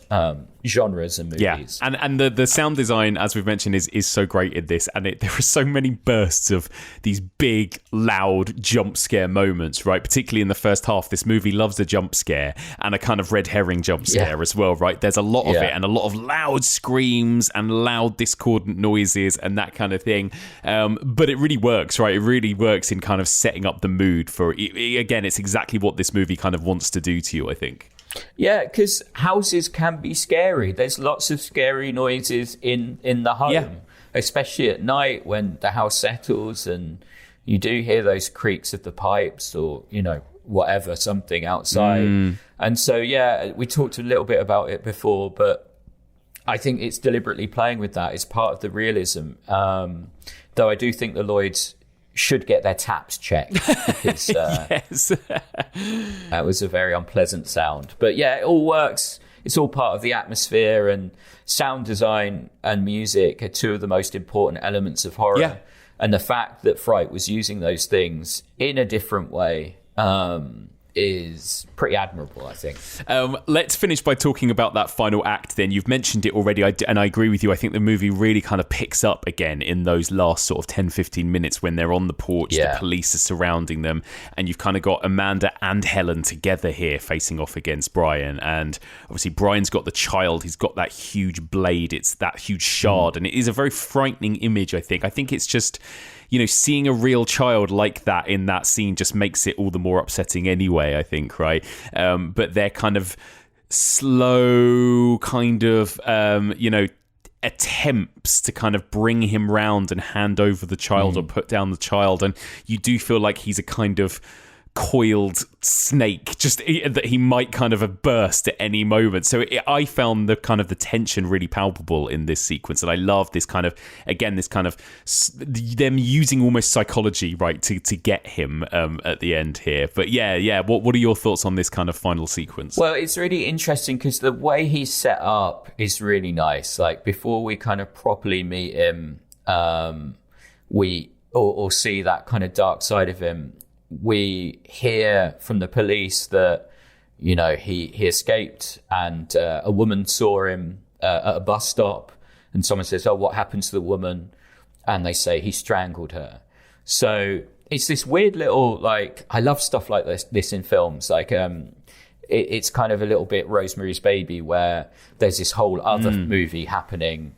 genres and movies. And the sound design, as we've mentioned, is so great in this, and there are so many bursts of these big, loud jump scare moments, right? Particularly in the first half. This movie loves a jump scare and a kind of red herring jump scare as well, right? There's a lot of it, and a lot of loud screams and loud discordant noises and that kind of thing. But it really works, right? It really works in kind of setting up the mood for it. Again, it's exactly what this movie kind of wants to do to you, I think. Yeah, because houses can be scary. There's lots of scary noises in the home. especially at night when the house settles and you do hear those creaks of the pipes or, whatever, something outside. And so, we talked a little bit about it before, but I think it's deliberately playing with that. It's part of the realism. Though I do think the Lloyds should get their taps checked because Yes. that was a very unpleasant sound. But it all works. It's all part of the atmosphere, and sound design and music are two of the most important elements of horror. Yeah. And the fact that Fright was using those things in a different way is pretty admirable, I think. Let's finish by talking about that final act then. You've mentioned it already, and I agree with you. I think the movie really kind of picks up again in those last sort of 10-15 minutes when they're on the porch, the police are surrounding them, and you've kind of got Amanda and Helen together here facing off against Brian. And obviously Brian's got the child, he's got that huge blade, it's that huge shard, and it is a very frightening image, I think. I think it's just... seeing a real child like that in that scene just makes it all the more upsetting anyway, I think, right? But they're kind of slow attempts to kind of bring him round and hand over the child or put down the child. And you do feel like he's a kind of coiled snake, just that he might kind of burst at any moment. So I found the kind of the tension really palpable in this sequence, and I love this kind of them using almost psychology, right, to get him at the end here. But what are your thoughts on this kind of final sequence? Well, it's really interesting because the way he's set up is really nice. Like, before we kind of properly meet him, we or see that kind of dark side of him, we hear from the police that, he escaped, and a woman saw him at a bus stop, and someone says, "Oh, what happened to the woman?" And they say he strangled her. So it's this weird little, like, I love stuff like this in films. Like, it's kind of a little bit Rosemary's Baby, where there's this whole other movie happening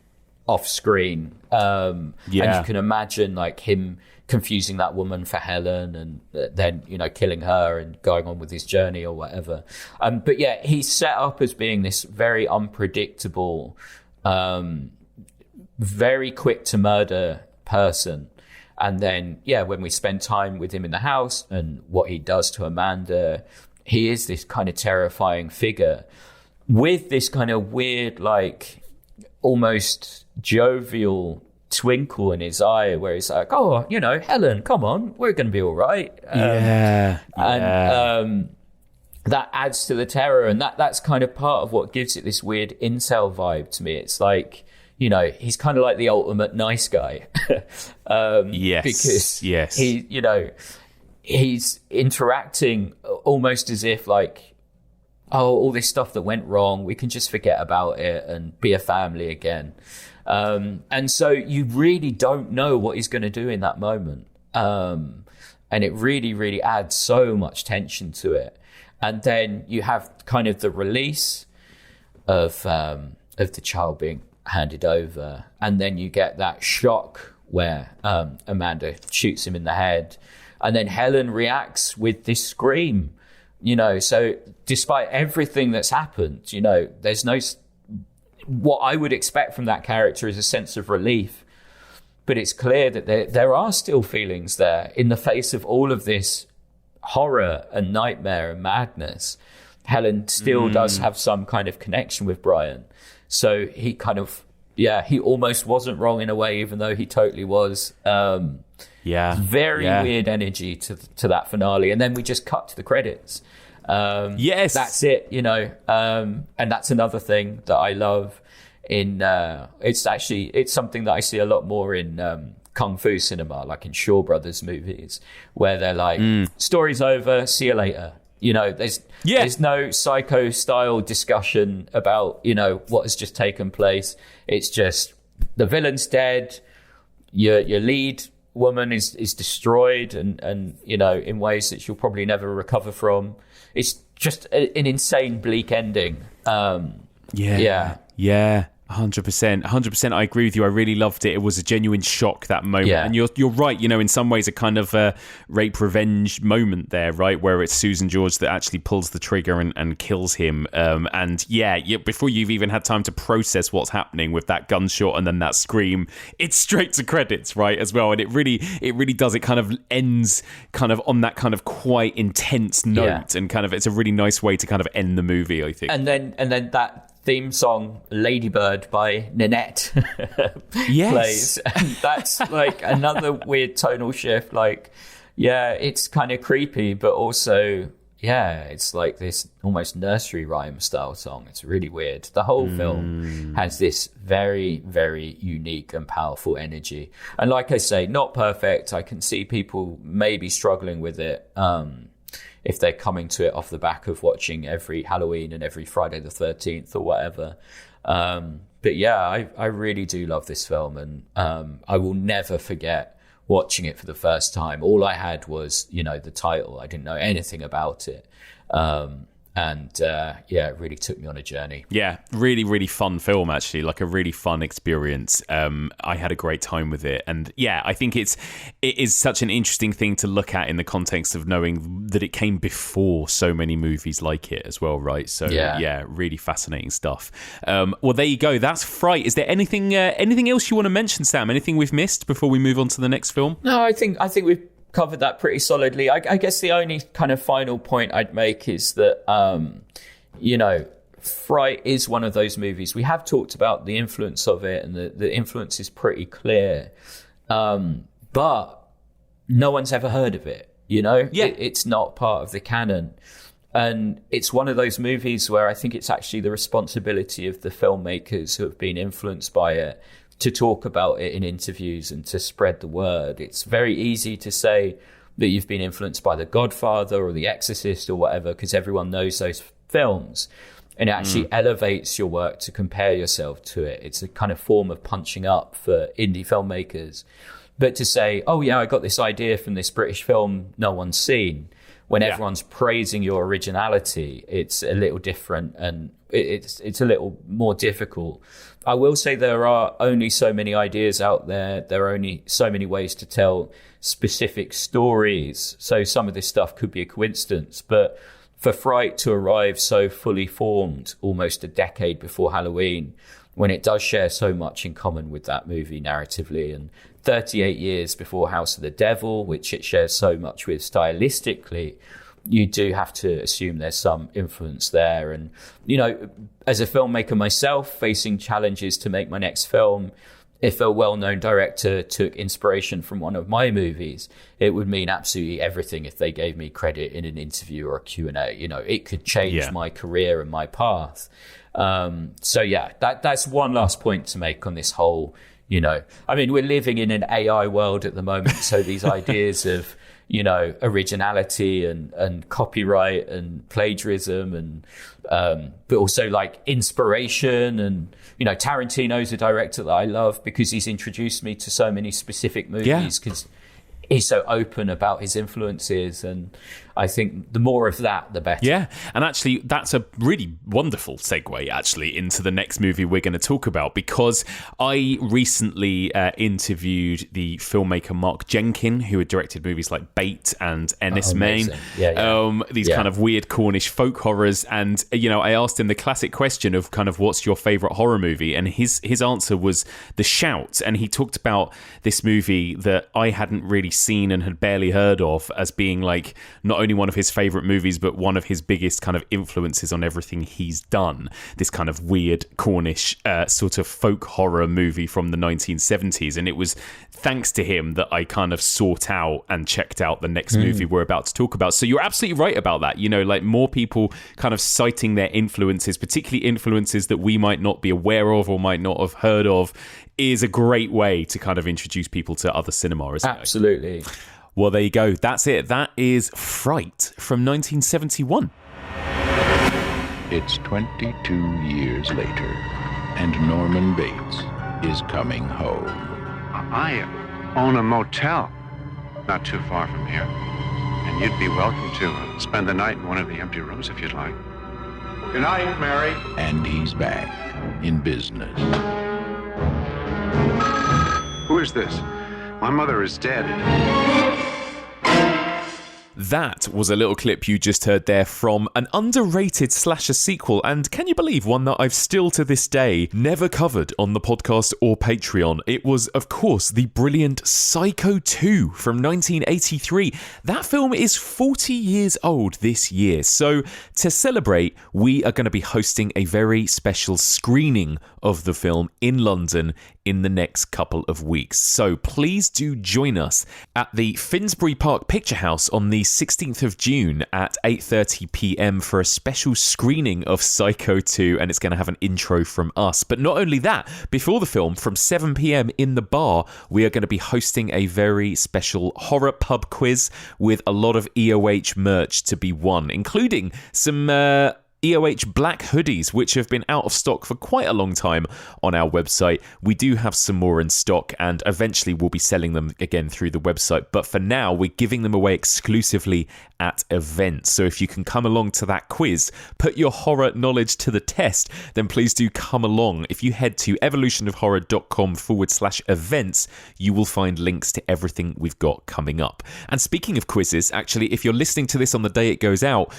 off screen. And you can imagine, like, him confusing that woman for Helen, and then killing her and going on with his journey or whatever. But he's set up as being this very unpredictable, very quick to murder person. And then when we spend time with him in the house and what he does to Amanda, he is this kind of terrifying figure with this kind of weird, like, almost jovial twinkle in his eye, where he's like, "Oh, Helen, come on, we're going to be all right." And that adds to the terror, and that's kind of part of what gives it this weird incel vibe to me. It's like, he's kind of like the ultimate nice guy. Because he's interacting almost as if, like, oh, all this stuff that went wrong, we can just forget about it and be a family again. And so you really don't know what he's going to do in that moment. And it really, really adds so much tension to it. And then you have kind of the release of the child being handed over. And then you get that shock where Amanda shoots him in the head. And then Helen reacts with this scream, So despite everything that's happened, there's no... What I would expect from that character is a sense of relief. But it's clear that there are still feelings there in the face of all of this horror and nightmare and madness. Helen still does have some kind of connection with Brian. So he kind of, he almost wasn't wrong in a way, even though he totally was. Very weird energy to that finale. And then we just cut to the credits. Yes, that's it, and that's another thing that I love in it's something that I see a lot more in kung fu cinema, like in Shaw Brothers movies, where they're like, story's over, see you later. There's no Psycho style discussion about what has just taken place. It's just the villain's dead, your lead woman is destroyed, and in ways that she'll probably never recover from. It's just an insane, bleak ending. 100%. I agree with you. I really loved it. It was a genuine shock, that moment. Yeah. And you're right, you know, in some ways a kind of rape revenge moment there, right? Where it's Susan George that actually pulls the trigger and kills him. And before you've even had time to process what's happening with that gunshot and then that scream, it's straight to credits, right, as well. And it really does. It kind of ends kind of on that kind of quite intense note, and kind of it's a really nice way to kind of end the movie, I think. And then that theme song Ladybird by Nanette plays, and that's like another weird tonal shift. Like, it's kind of creepy, but also it's like this almost nursery rhyme style song. It's really weird. The whole film has this very, very unique and powerful energy, and like I say, not perfect. I can see people maybe struggling with it if they're coming to it off the back of watching every Halloween and every Friday the 13th or whatever. But I really do love this film, and I will never forget watching it for the first time. All I had was, the title. I didn't know anything about it. It really took me on a journey. Yeah, really, really fun film, actually, like a really fun experience. I had a great time with it. And I think it is such an interesting thing to look at in the context of knowing that it came before so many movies like it as well, right? So, really fascinating stuff. Well, there you go. That's Fright. Is there anything else you want to mention, Sam? Anything we've missed before we move on to the next film? No, I think we've covered that pretty solidly. I guess the only kind of final point I'd make is that, Fright is one of those movies. We have talked about the influence of it, and the influence is pretty clear. But no one's ever heard of it, It's not part of the canon. And it's one of those movies where I think it's actually the responsibility of the filmmakers who have been influenced by it to talk about it in interviews and to spread the word. It's very easy to say that you've been influenced by The Godfather or The Exorcist or whatever, because everyone knows those films. And it actually elevates your work to compare yourself to it. It's a kind of form of punching up for indie filmmakers. But to say, I got this idea from this British film no one's seen, when everyone's praising your originality, it's a little different, and it's a little more difficult. I will say there are only so many ideas out there. There are only so many ways to tell specific stories. So some of this stuff could be a coincidence. But for Fright to arrive so fully formed almost a decade before Halloween, when it does share so much in common with that movie narratively, and 38 years before House of the Devil, which it shares so much with stylistically, you do have to assume there's some influence there. And, as a filmmaker myself, facing challenges to make my next film, if a well-known director took inspiration from one of my movies, it would mean absolutely everything if they gave me credit in an interview or a Q&A. It could change my career and my path. That's one last point to make on this whole, we're living in an AI world at the moment. So these ideas of, originality and copyright and plagiarism and, but also like inspiration. And, Tarantino's a director that I love because he's introduced me to so many specific movies because he's so open about his influences, and I think the more of that, the better. Yeah, and actually, that's a really wonderful segue, actually, into the next movie we're going to talk about, because I recently interviewed the filmmaker Mark Jenkin, who had directed movies like Bait and Ennis Main, these kind of weird Cornish folk horrors, and, I asked him the classic question of kind of what's your favourite horror movie, and his answer was The Shout, and he talked about this movie that I hadn't really seen and had barely heard of as being like not only one of his favourite movies, but one of his biggest kind of influences on everything he's done. This kind of weird Cornish sort of folk horror movie from the 1970s. And it was thanks to him that I kind of sought out and checked out the next movie we're about to talk about. So you're absolutely right about that. Like more people kind of citing their influences, particularly influences that we might not be aware of or might not have heard of, is a great way to kind of introduce people to other cinema, isn't it? Absolutely. Well, there you go. That's it. That is Fright from 1971. It's 22 years later, and Norman Bates is coming home. I own a motel not too far from here, and you'd be welcome to spend the night in one of the empty rooms if you'd like. Good night, Mary. And he's back in business. Who is this? My mother is dead. That was a little clip you just heard there from an underrated slasher sequel, and can you believe one that I've still to this day never covered on the podcast or Patreon? It was, of course, the brilliant Psycho 2 from 1983. That film is 40 years old this year, so to celebrate, we are going to be hosting a very special screening of the film in London in the next couple of weeks. So please do join us at the Finsbury Park Picture House on the 16th of June at 8:30 p.m. for a special screening of Psycho 2, and it's going to have an intro from us. But not only that, before the film, from 7 p.m. in the bar, we are going to be hosting a very special horror pub quiz with a lot of EOH merch to be won, including some EOH black hoodies, which have been out of stock for quite a long time on our website. We do have some more in stock, and eventually we'll be selling them again through the website. But for now, we're giving them away exclusively at events. So if you can come along to that quiz, put your horror knowledge to the test, then please do come along. If you head to evolutionofhorror.com/events, you will find links to everything we've got coming up. And speaking of quizzes, actually, if you're listening to this on the day it goes out,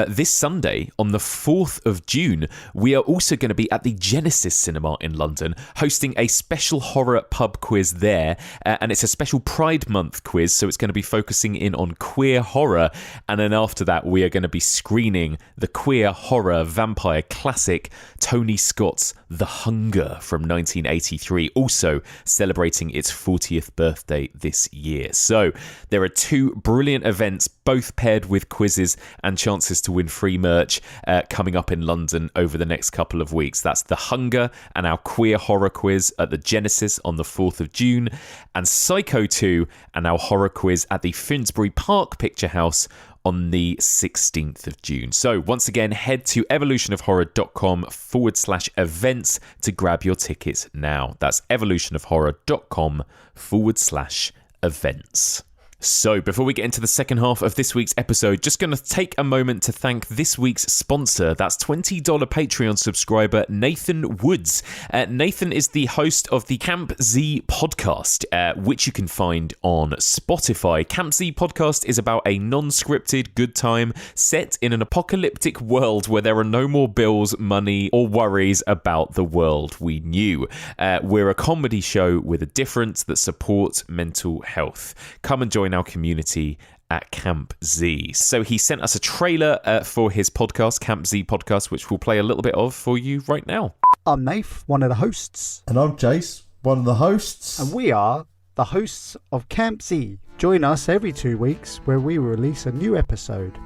this Sunday on the 4th of June, we are also going to be at the Genesis Cinema in London, hosting a special horror pub quiz there, and it's a special Pride Month quiz, so it's going to be focusing in on queer horror, and then after that we are going to be screening the queer horror vampire classic Tony Scott's The Hunger from 1983, also celebrating its 40th birthday this year. So there are two brilliant events, both paired with quizzes and chances to win free merch, coming up in London over the next couple of weeks. That's The Hunger and our queer horror quiz at the Genesis on the 4th of June, and Psycho 2 and our horror quiz at the Finsbury Park Picture House on the 16th of June. So once again, head to evolutionofhorror.com/events to grab your tickets now. That's evolutionofhorror.com/events. So before we get into the second half of this week's episode, just going to take a moment to thank this week's sponsor. That's $20 Patreon subscriber Nathan Woods. Nathan is the host of the Camp Z podcast, which you can find on Spotify. Camp Z podcast is about a non-scripted good time set in an apocalyptic world where there are no more bills, money, or worries about the world we knew. We're a comedy show with a difference that supports mental health. Come and join our community at Camp Z. So he sent us a trailer for his podcast, Camp Z podcast, which we'll play a little bit of for you right now. I'm Nath, one of the hosts. And I'm Jace, one of the hosts. And we are the hosts of Camp Z. Join us every 2 weeks where we release a new episode.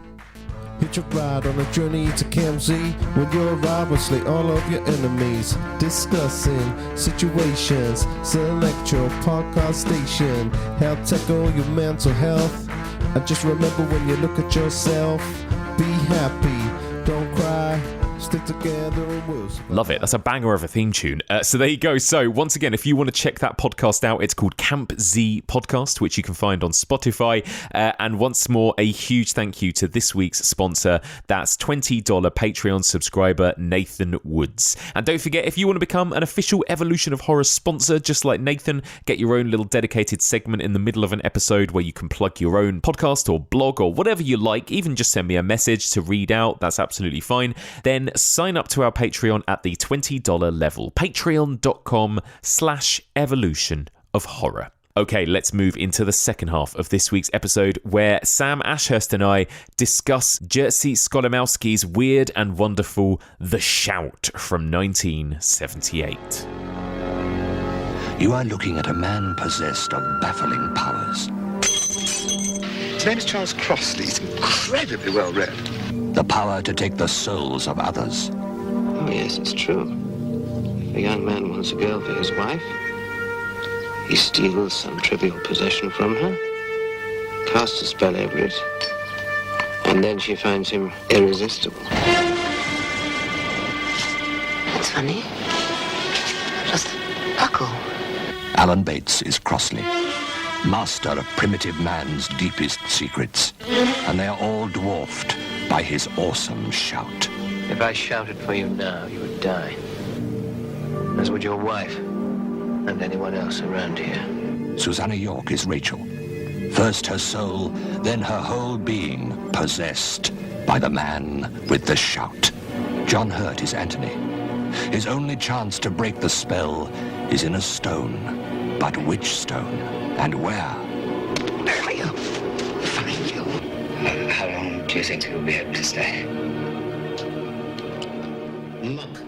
Hitch a ride on a journey to Camp Z. When you arrive, we'll slay all of your enemies. Discussing situations, select your podcast station. Help tackle your mental health. And just remember, when you look at yourself, be happy, don't cry. Stick together and we'll survive. Love it. That's a banger of a theme tune. So there you go. So once again, if you want to check that podcast out, it's called Camp Z Podcast, which you can find on Spotify. And once more, a huge thank you to this week's sponsor. That's $20 Patreon subscriber Nathan Woods. And don't forget, if you want to become an official Evolution of Horror sponsor, just like Nathan, get your own little dedicated segment in the middle of an episode where you can plug your own podcast or blog or whatever you like. Even just send me a message to read out. That's absolutely fine. Then sign up to our Patreon at the $20 level. Patreon.com/evolution of horror. Okay, let's move into the second half of this week's episode, where Sam Ashurst and I discuss Jerzy Skolimowski's weird and wonderful The Shout from 1978. You are looking at a man possessed of baffling powers. His name is Charles Crossley. He's incredibly well read. The power to take the souls of others. Oh, yes, it's true. A young man wants a girl for his wife. He steals some trivial possession from her, casts a spell over it, and then she finds him irresistible. That's funny. Just buckle. Alan Bates is Crossley, master of primitive man's deepest secrets, and they are all dwarfed by his awesome shout. If I shouted for you now, you would die. As would your wife and anyone else around here. Susanna York is Rachel. First her soul, then her whole being possessed by the man with the shout. John Hurt is Anthony. His only chance to break the spell is in a stone. But which stone and where? We'll find you. How long do you think you'll be able to stay?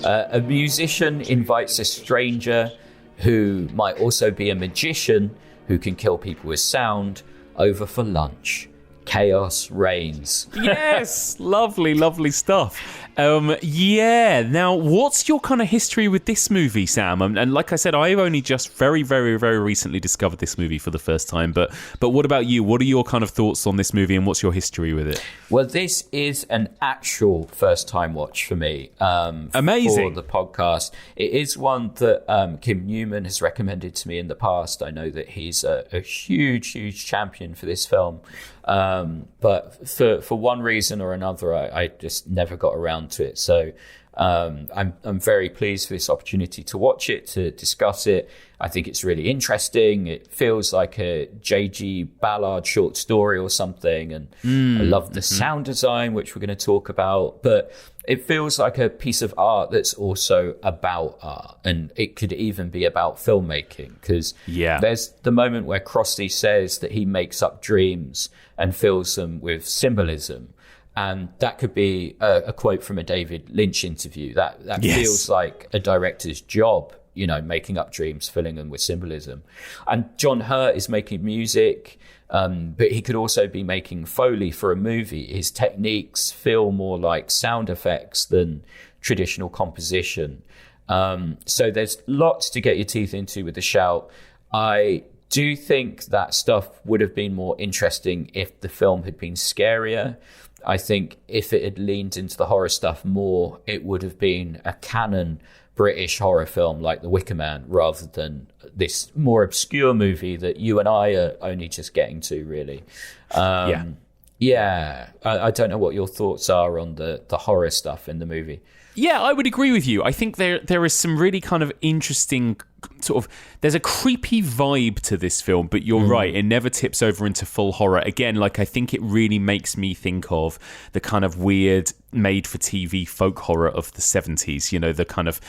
A musician invites a stranger who might also be a magician who can kill people with sound over for lunch. Chaos reigns. Yes, lovely, lovely stuff. Yeah. Now, what's your kind of history with this movie, Sam? And like I said, I've only just very, very, very recently discovered this movie for the first time. But what about you? What are your kind of thoughts on this movie, and what's your history with it? Well, this is an actual first-time watch for me. Amazing. For the podcast. It is one that Kim Newman has recommended to me in the past. I know that he's a huge, huge champion for this film. But for one reason or another, I just never got around to it. So I'm very pleased for this opportunity to watch it, to discuss it. I think it's really interesting. It feels like a J.G. Ballard short story or something. And I love the sound design, which we're going to talk about. But it feels like a piece of art that's also about art. And it could even be about filmmaking. Because there's the moment where Crossley says that he makes up dreams and fills them with symbolism. And that could be a quote from a David Lynch interview. That feels like a director's job, you know, making up dreams, filling them with symbolism. And John Hurt is making music, but he could also be making Foley for a movie. His techniques feel more like sound effects than traditional composition. So there's lots to get your teeth into with The Shout. I do think that stuff would have been more interesting if the film had been scarier. I think if it had leaned into the horror stuff more, it would have been a canon British horror film like The Wicker Man, rather than this more obscure movie that you and I are only just getting to, really. I don't know what your thoughts are on the horror stuff in the movie. Yeah, I would agree with you. I think there is some really kind of interesting sort of... There's a creepy vibe to this film, but you're right, it never tips over into full horror. Again, like, I think it really makes me think of the kind of weird made-for-TV folk horror of the 70s, you know, the kind of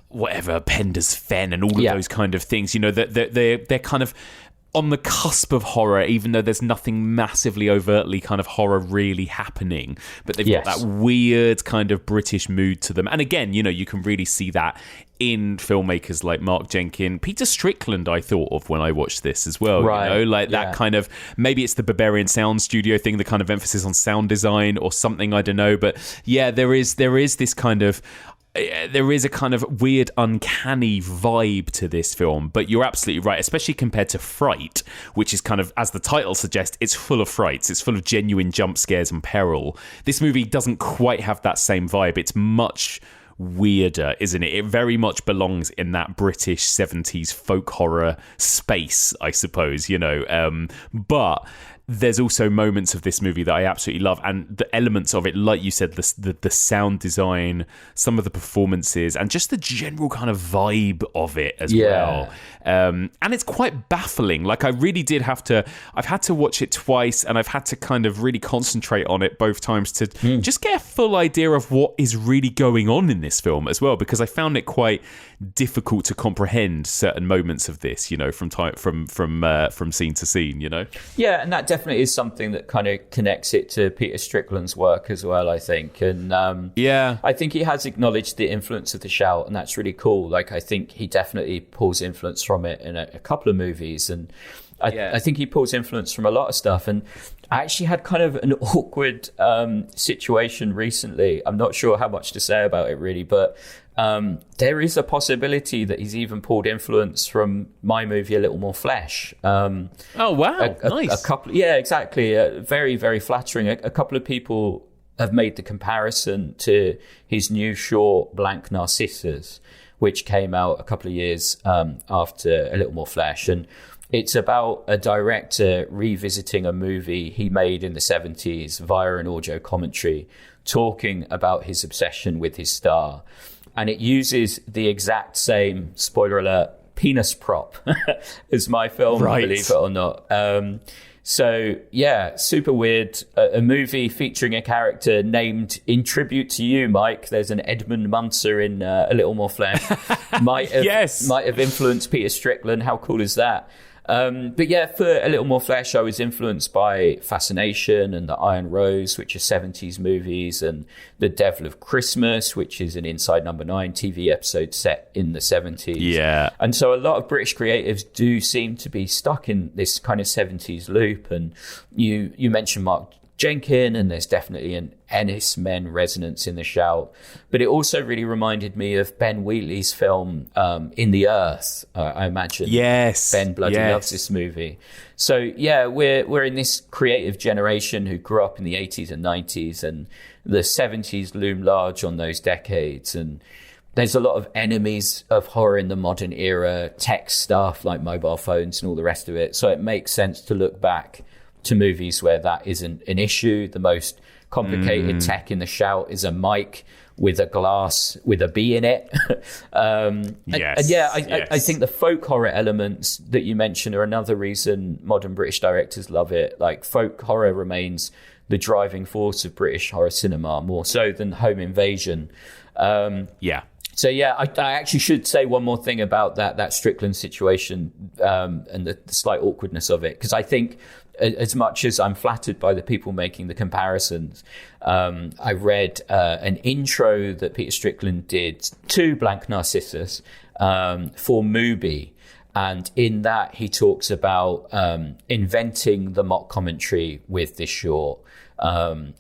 whatever, Pender's Fen and all of those kind of things, you know, they're kind of on the cusp of horror, even though there's nothing massively overtly kind of horror really happening. But they've got that weird kind of British mood to them. And again, you know, you can really see that in filmmakers like Mark Jenkin. Peter Strickland, I thought of when I watched this as well. Right. You know, like that kind of, maybe it's the Barbarian Sound Studio thing, the kind of emphasis on sound design or something, I don't know. But yeah, there is this kind of... There is a kind of weird, uncanny vibe to this film, but you're absolutely right, especially compared to Fright, which is kind of, as the title suggests, it's full of frights. It's full of genuine jump scares and peril. This movie doesn't quite have that same vibe. It's much weirder, isn't it? It very much belongs in that British 70s folk horror space, I suppose, you know. But there's also moments of this movie that I absolutely love, and the elements of it, like you said, the sound design, some of the performances, and just the general kind of vibe of it as well. And it's quite baffling. Like, I really did I've had to watch it twice, and I've had to kind of really concentrate on it both times to just get a full idea of what is really going on in this film as well, because I found it quite difficult to comprehend certain moments of this, you know, from scene to scene, you know. Yeah, and that definitely is something that kind of connects it to Peter Strickland's work as well, I think. And I think he has acknowledged the influence of The Shout, and that's really cool. Like, I think he definitely pulls influence from it in a couple of movies, and I think he pulls influence from a lot of stuff. And I actually had kind of an awkward situation recently. I'm not sure how much to say about it, really, but there is a possibility that he's even pulled influence from my movie A Little More Flesh. Oh, wow. Nice. A couple, exactly. Very, very flattering. A couple of people have made the comparison to his new short, Blank Narcissus, which came out a couple of years after A Little More Flesh. And It's about a director revisiting a movie he made in the 70s via an audio commentary, talking about his obsession with his star. And it uses the exact same, spoiler alert, penis prop as my film, right. Believe it or not. So, yeah, super weird. A movie featuring a character named in tribute to you, Mike. There's an Edmund Munster in A Little More Flesh. Might have influenced Peter Strickland. How cool is that? But yeah, for A Little More Flesh, I was influenced by Fascination and The Iron Rose, which are 70s movies, and The Devil of Christmas, which is an Inside Number 9 TV episode set in the 70s. Yeah. And so a lot of British creatives do seem to be stuck in this kind of 70s loop. And you mentioned Mark Jenkin, and there's definitely an Ennis Men resonance in the shout. But it also really reminded me of Ben Wheatley's film In the Earth. I imagine Ben bloody loves this movie. So yeah, we're in this creative generation who grew up in the 80s and 90s, and the 70s loom large on those decades. And there's a lot of enemies of horror in the modern era, tech stuff like mobile phones and all the rest of it. So it makes sense to look back to movies where that isn't an issue. The most complicated tech in the shout is a mic with a glass with a bee in it. I think the folk horror elements that you mentioned are another reason modern British directors love it. Like, folk horror remains the driving force of British horror cinema, more so than home invasion. So yeah, I actually should say one more thing about that Strickland situation and the slight awkwardness of it, because I think as much as I'm flattered by the people making the comparisons, I read an intro that Peter Strickland did to Blank Narcissus for Mubi. And in that, he talks about inventing the mock commentary with this short.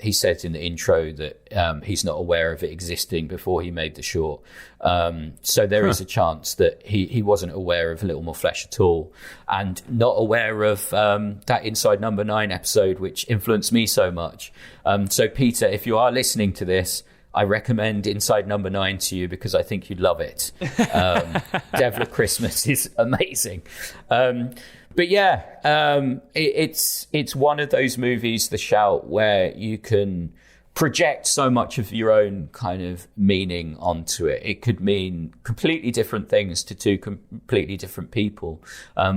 He says in the intro that he's not aware of it existing before he made the short. So there is a chance that he wasn't aware of A Little More Flesh at all, and not aware of that Inside Number 9 episode, which influenced me so much. So Peter, if you are listening to this, I recommend Inside Number 9 to you because I think you'd love it. Devil of Christmas is amazing. But yeah, it's one of those movies, The Shout, where you can project so much of your own kind of meaning onto it. It could mean completely different things to two completely different people,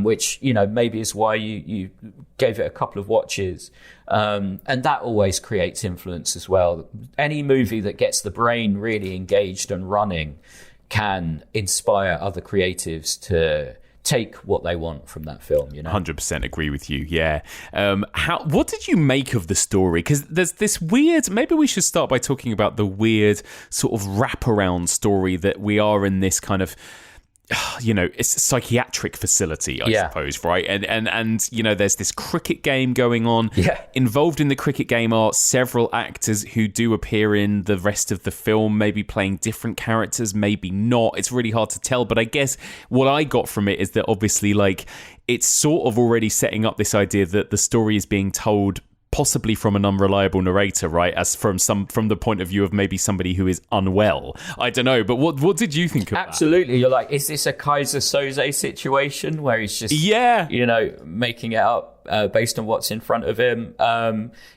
which, you know, maybe is why you gave it a couple of watches. And that always creates influence as well. Any movie that gets the brain really engaged and running can inspire other creatives to take what they want from that film, you know. 100% agree with you. Yeah. What did you make of the story? Because there's this weird. Maybe we should start by talking about the weird sort of wraparound story that we are in this kind of, you know, it's a psychiatric facility, I suppose, right? And you know, there's this cricket game going on. Yeah. Involved in the cricket game are several actors who do appear in the rest of the film, maybe playing different characters, maybe not. It's really hard to tell. But I guess what I got from it is that obviously, like, it's sort of already setting up this idea that the story is being told possibly from an unreliable narrator, right? As from the point of view of maybe somebody who is unwell. I don't know, but what did you think of Absolutely. That? You're like, is this a Kaiser Soze situation where he's just, you know, making it up based on what's in front of him?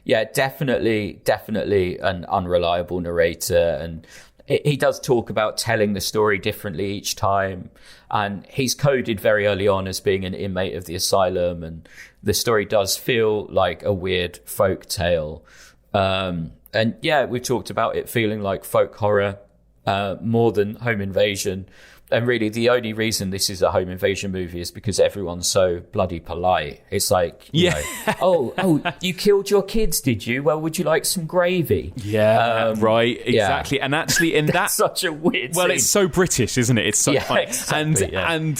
Definitely an unreliable narrator. And he does talk about telling the story differently each time. And he's coded very early on as being an inmate of the asylum. And the story does feel like a weird folk tale. And yeah, we've talked about it feeling like folk horror more than home invasion. And really, the only reason this is a home invasion movie is because everyone's so bloody polite. It's like, you know, oh, you killed your kids, did you? Well, would you like some gravy? Yeah, right, exactly. Yeah. And actually, in that's such a weird well, scene. It's so British, isn't it? It's so funny. Exactly,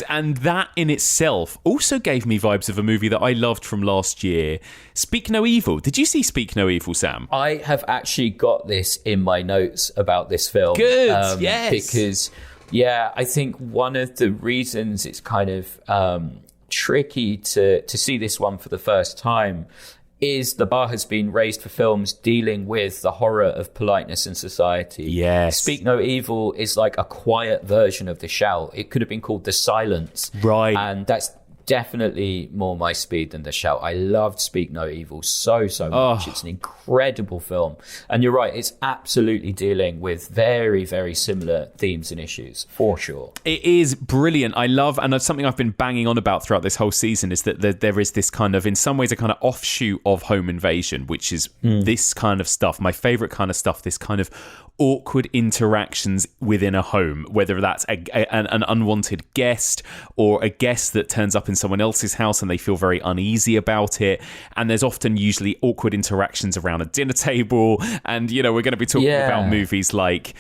and that in itself also gave me vibes of a movie that I loved from last year, Speak No Evil. Did you see Speak No Evil, Sam? I have actually got this in my notes about this film. Good, yes. Because... yeah, I think one of the reasons it's kind of tricky to see this one for the first time is the bar has been raised for films dealing with the horror of politeness in society. Yes. Speak No Evil is like a quiet version of The Shout. It could have been called The Silence. Right. And that's definitely more my speed than The Shout. I loved Speak No Evil so much. It's an incredible film. And you're right, it's absolutely dealing with very, very similar themes and issues, for sure. It is brilliant. I love, and it's something I've been banging on about throughout this whole season, is that there is this kind of, in some ways, a kind of offshoot of Home Invasion, which is this kind of stuff, my favourite kind of stuff, this kind of awkward interactions within a home, whether that's an unwanted guest or a guest that turns up in someone else's house and they feel very uneasy about it. And there's often usually awkward interactions around a dinner table. And, you know, we're going to be talking about movies like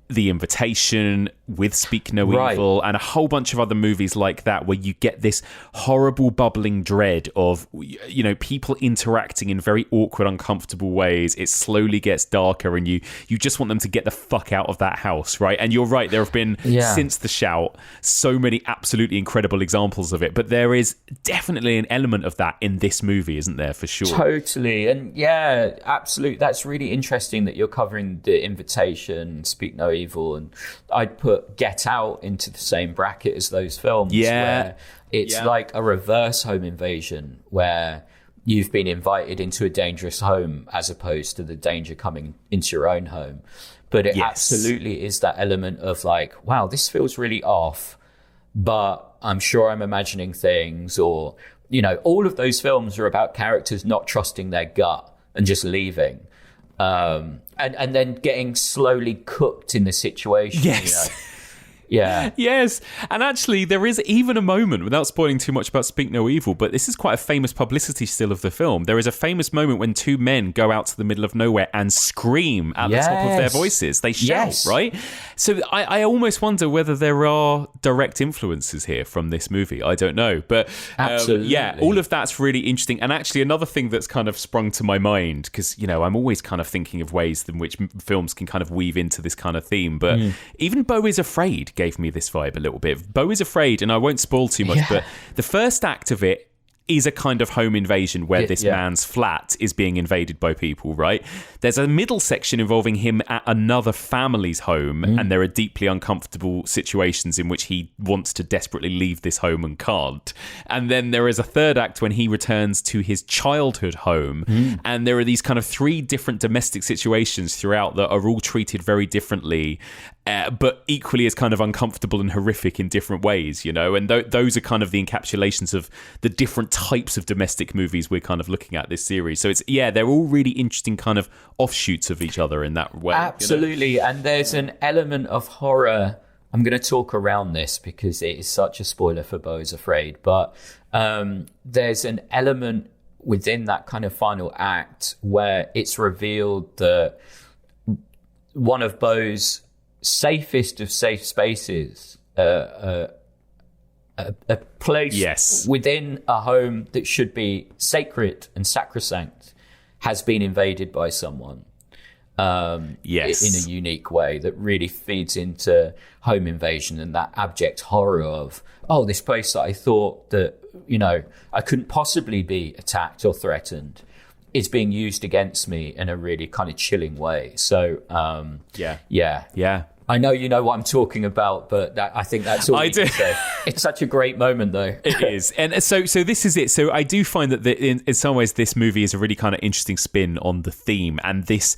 The Invitation, with Speak No Evil, and a whole bunch of other movies like that, where you get this horrible bubbling dread of, you know, people interacting in very awkward, uncomfortable ways. It slowly gets darker, and you just want them to get the fuck out of that house, right? And you're right, there have been, since The Shout, so many absolutely incredible examples of it, but there is definitely an element of that in this movie, isn't there, for sure? Totally. And yeah, absolutely. That's really interesting that you're covering The Invitation, Speak No Evil, and I'd put Get Out into the same bracket as those films, where it's like a reverse home invasion, where you've been invited into a dangerous home as opposed to the danger coming into your own home. But it absolutely is that element of like, wow, this feels really off, but I'm sure I'm imagining things, or, you know, all of those films are about characters not trusting their gut and just leaving. And then getting slowly cooked in the situation. Yes. You know? Yeah. Yes. And actually, there is even a moment, without spoiling too much about Speak No Evil, but this is quite a famous publicity still of the film. There is a famous moment when two men go out to the middle of nowhere and scream at the top of their voices. They shout, right? So I almost wonder whether there are direct influences here from this movie. I don't know. But absolutely. All of that's really interesting. And actually, another thing that's kind of sprung to my mind, because, you know, I'm always kind of thinking of ways in which films can kind of weave into this kind of theme. But even Beau is Afraid gave me this vibe a little bit. Beau is Afraid, and I won't spoil too much, but the first act of it is a kind of home invasion where this man's flat is being invaded by people, right? There's a middle section involving him at another family's home, and there are deeply uncomfortable situations in which he wants to desperately leave this home and can't. And then there is a third act when he returns to his childhood home, and there are these kind of three different domestic situations throughout that are all treated very differently, but equally as kind of uncomfortable and horrific in different ways, you know? And those are kind of the encapsulations of the different types of domestic movies we're kind of looking at this series. So it's, they're all really interesting kind of offshoots of each other in that way. Absolutely. You know? And there's an element of horror. I'm going to talk around this because it is such a spoiler for Beau is Afraid, but there's an element within that kind of final act where it's revealed that one of Beau's safest of safe spaces, a place within a home that should be sacred and sacrosanct, has been invaded by someone in a unique way that really feeds into home invasion and that abject horror of, oh, this place that I thought that, you know, I couldn't possibly be attacked or threatened is being used against me in a really kind of chilling way. So, I know you know what I'm talking about, but I think that's all I do. It's such a great moment, though. It is. And so this is it. So I do find that in some ways this movie is a really kind of interesting spin on the theme, and this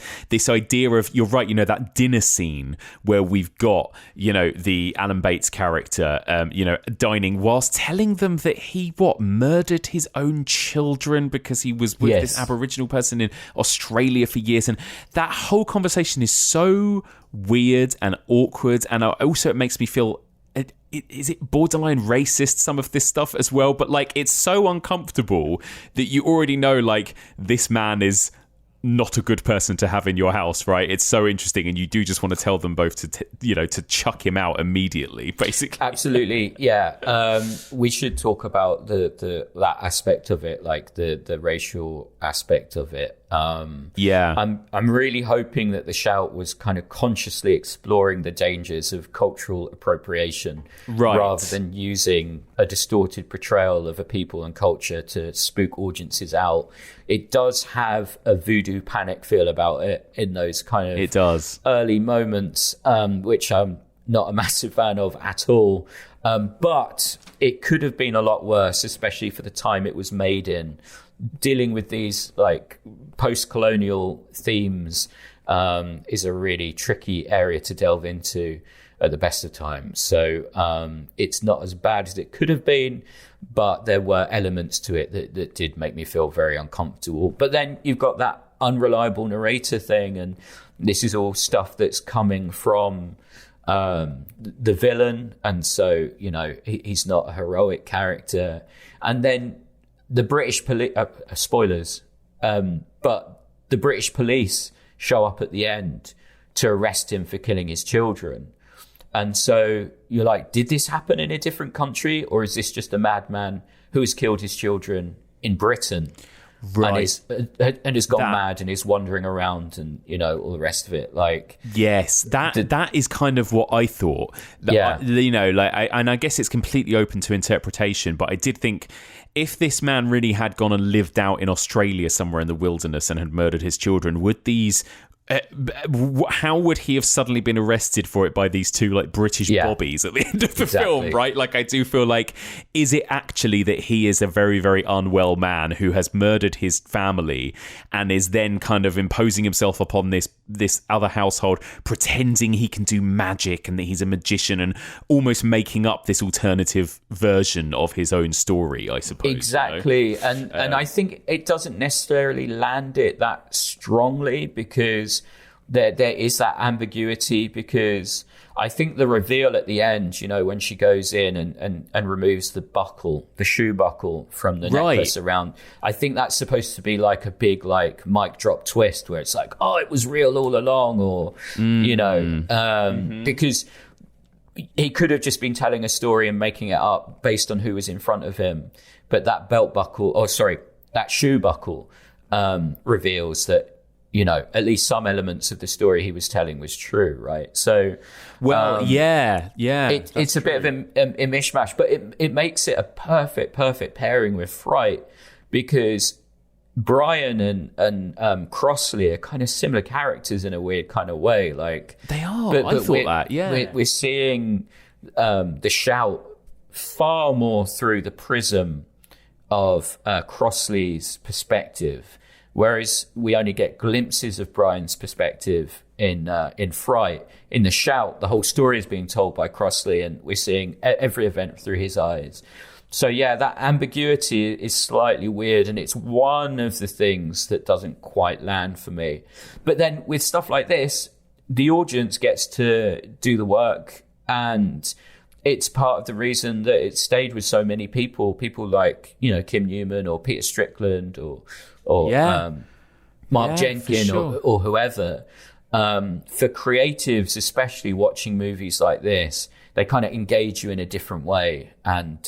idea of, you're right, you know, that dinner scene where we've got, you know, the Alan Bates character, you know, dining whilst telling them that he, murdered his own children because he was with this Aboriginal person in Australia for years. And that whole conversation is so weird and awkward, and also it makes me feel, is it borderline racist, some of this stuff as well, but like it's so uncomfortable that you already know, like, this man is not a good person to have in your house, right? It's so interesting, and you do just want to tell them both to chuck him out immediately, basically. Absolutely, yeah. We should talk about that aspect of it, like the racial aspect of it. I'm really hoping that The Shout was kind of consciously exploring the dangers of cultural appropriation, rather than using a distorted portrayal of a people and culture to spook audiences out. It does have a voodoo panic feel about it in those kind of early moments, which I'm not a massive fan of at all. But it could have been a lot worse, especially for the time it was made in. Dealing with these like post-colonial themes is a really tricky area to delve into at the best of times. So it's not as bad as it could have been, but there were elements to it that did make me feel very uncomfortable. But then you've got that unreliable narrator thing, and this is all stuff that's coming from the villain, and so he's not a heroic character. And then the British police, spoilers, but the British police show up at the end to arrest him for killing his children. And so you're like, did this happen in a different country, or is this just a madman who has killed his children in Britain? Right. And has gone mad and is wandering around and, all the rest of it. Like, yes, that is kind of what I thought. Yeah. And I guess it's completely open to interpretation, but I did think if this man really had gone and lived out in Australia somewhere in the wilderness and had murdered his children, would these... how would he have suddenly been arrested for it by these two like British bobbies at the end of the film, right? Like, I do feel like, is it actually that he is a very, very unwell man who has murdered his family and is then kind of imposing himself upon this other household, pretending he can do magic and that he's a magician and almost making up this alternative version of his own story, I suppose. Exactly. And I think it doesn't necessarily land it that strongly, because there is that ambiguity, because I think the reveal at the end, when she goes in and removes the shoe buckle from the necklace around, I think that's supposed to be like a big like mic drop twist where it's like, oh, it was real all along, or because he could have just been telling a story and making it up based on who was in front of him, but that that shoe buckle reveals that at least some elements of the story he was telling was true, right? So, it's a bit of a mishmash, but it makes it a perfect pairing with Fright, because Brian and Crossley are kind of similar characters in a weird kind of way. Like, they are. I thought that. Yeah, we're seeing the Shout far more through the prism of Crossley's perspective. Whereas we only get glimpses of Brian's perspective in Fright. In The Shout, the whole story is being told by Crossley, and we're seeing every event through his eyes. So yeah, that ambiguity is slightly weird, and it's one of the things that doesn't quite land for me. But then with stuff like this, the audience gets to do the work, and it's part of the reason that it stayed with so many people like, Kim Newman or Peter Strickland or Mark Jenkins or whoever. For creatives, especially watching movies like this, they kind of engage you in a different way. And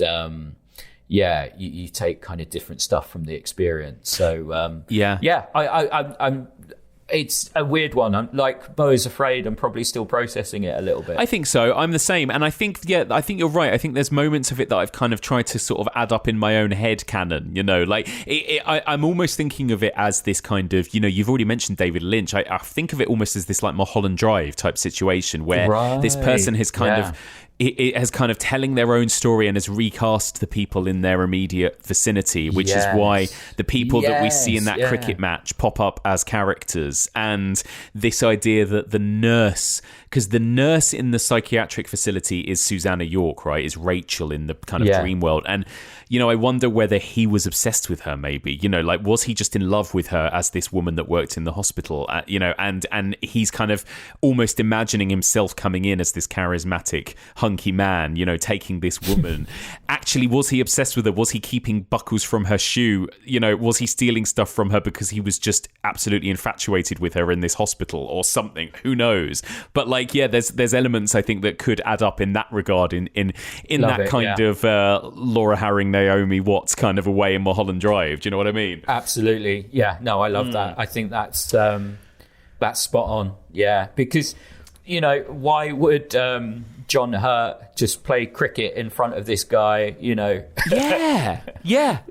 you take kind of different stuff from the experience. So I'm it's a weird one. I'm like Beau is Afraid. I'm probably still processing it a little bit. I think so. I'm the same. And I think you're right. I think there's moments of it that I've kind of tried to sort of add up in my own head canon, like I'm almost thinking of it as this kind of, you've already mentioned David Lynch. I think of it almost as this like Mulholland Drive type situation where this person has it has kind of telling their own story and has recast the people in their immediate vicinity, which is why the people that we see in that cricket match pop up as characters. And this idea that the nurse, because the nurse in the psychiatric facility is Susanna York, right, is Rachel in the kind of dream world. And, I wonder whether he was obsessed with her, maybe, like, was he just in love with her as this woman that worked in the hospital, and he's kind of almost imagining himself coming in as this charismatic, hunky man, taking this woman. Actually, was he obsessed with her? Was he keeping buckles from her shoe? Was he stealing stuff from her because he was just absolutely infatuated with her in this hospital or something? Who knows? But there's elements I think that could add up in that regard in that kind of Laura Harring, Naomi Watts kind of a way in Mulholland Drive. Do you know what I mean? Absolutely. Yeah. No, I love that. I think that's spot on. Yeah, because why would John Hurt just play cricket in front of this guy? Yeah,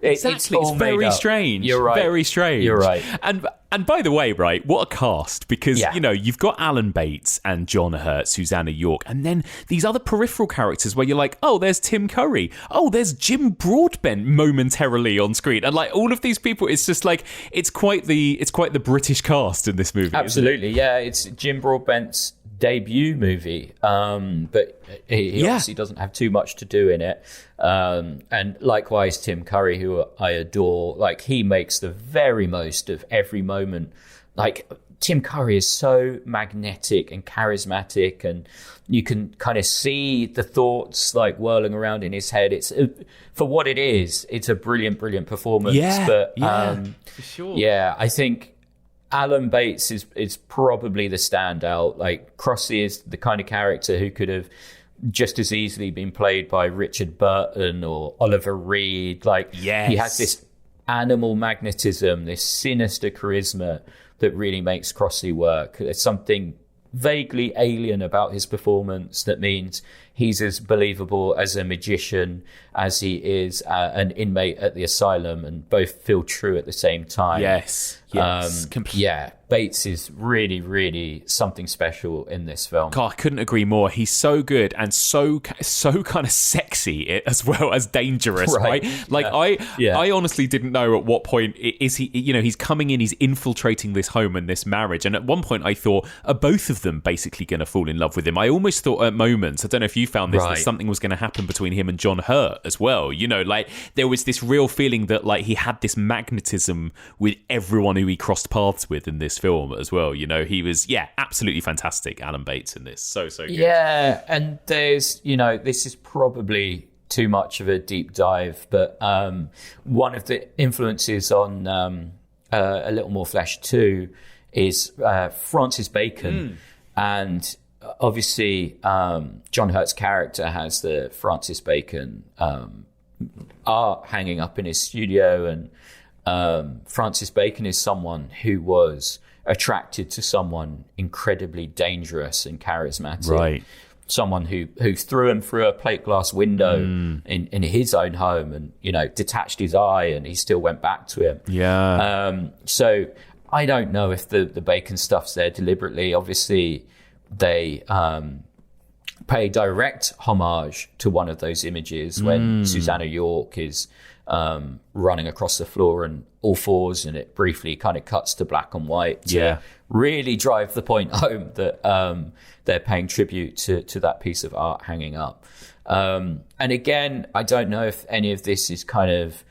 exactly. It's very strange. You're right. Very strange. You're right. And And by the way, right, what a cast, because, you know, you've got Alan Bates and John Hurt, Susanna York, and then these other peripheral characters where you're like, oh, there's Tim Curry, oh, there's Jim Broadbent momentarily on screen, and like all of these people, it's just like it's quite the British cast in this movie. Absolutely, yeah, it's Jim Broadbent's debut movie, but he obviously doesn't have too much to do in it, and likewise Tim Curry, who I adore, like he makes the very most of every moment. Like Tim Curry is so magnetic and charismatic, and you can kind of see the thoughts like whirling around in his head. It's for what it is, it's a brilliant performance. For sure. Yeah, I think Alan Bates is probably the standout. Like Crossy is the kind of character who could have just as easily been played by Richard Burton or Oliver Reed. Like he has this animal magnetism, this sinister charisma that really makes Crossy work. There's something vaguely alien about his performance that means he's as believable as a magician as he is an inmate at the asylum, and both feel true at the same time. Yes. Bates is really something special in this film. God, I couldn't agree more. He's so good and so kind of sexy as well as dangerous, right? Like I honestly didn't know at what point is he, you know, he's coming in, he's infiltrating this home and this marriage, and at one point I thought, are both of them basically going to fall in love with him? I almost thought at moments, I don't know if you found this, that something was going to happen between him and John Hurt as well. You know, like there was this real feeling that like he had this magnetism with everyone who he crossed paths with in this film as well. You know, he was absolutely fantastic, Alan Bates, in this. So good. Yeah, and there's, you know, this is probably too much of a deep dive, but one of the influences on A Little More Flesh 2 is Francis Bacon. And obviously John Hurt's character has the Francis Bacon art hanging up in his studio, and Francis Bacon is someone who was attracted to someone incredibly dangerous and charismatic. Right. Someone who threw him through a plate glass window in his own home, and, you know, detached his eye, and he still went back to him. Yeah. So I don't know if the Bacon stuff's there deliberately. Obviously, they pay direct homage to one of those images when Susanna York is running across the floor on all fours, and it briefly kind of cuts to black and white to really drive the point home that they're paying tribute to that piece of art hanging up. And again, I don't know if any of this is kind of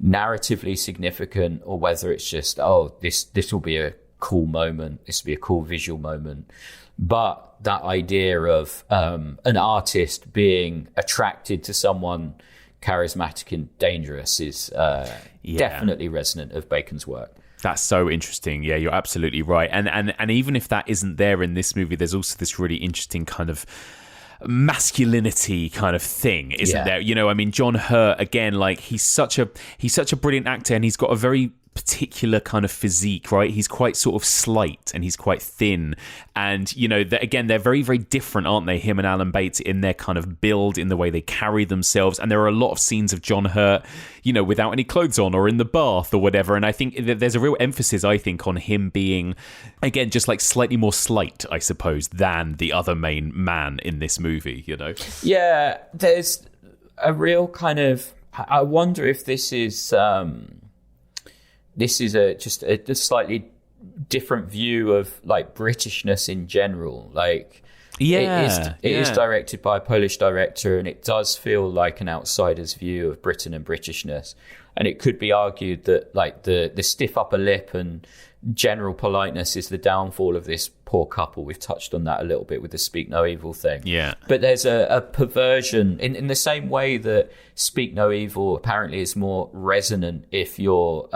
narratively significant, or whether it's just, this will be a cool moment, this will be a cool visual moment. But that idea of an artist being attracted to someone charismatic and dangerous is definitely resonant of Bacon's work. That's so interesting. Yeah, you're absolutely right. And even if that isn't there in this movie, there's also this really interesting kind of masculinity kind of thing, isn't there? You know, I mean, John Hurt, again, like he's such a brilliant actor, and he's got a very particular kind of physique, right? He's quite sort of slight and he's quite thin, and you know, again, they're very, very different, aren't they, him and Alan Bates, in their kind of build, in the way they carry themselves. And there are a lot of scenes of John Hurt, you know, without any clothes on or in the bath or whatever, and I think there's a real emphasis, I think, on him being, again, just like slightly more slight, I suppose, than the other main man in this movie, you know? Yeah, there's a real kind of, I wonder if this is just a slightly different view of like Britishness in general. Like, it is directed by a Polish director, and it does feel like an outsider's view of Britain and Britishness. And it could be argued that like the stiff upper lip and general politeness is the downfall of this poor couple. We've touched on that a little bit with the Speak No Evil thing. Yeah. But there's a perversion in the same way that Speak No Evil apparently is more resonant if you're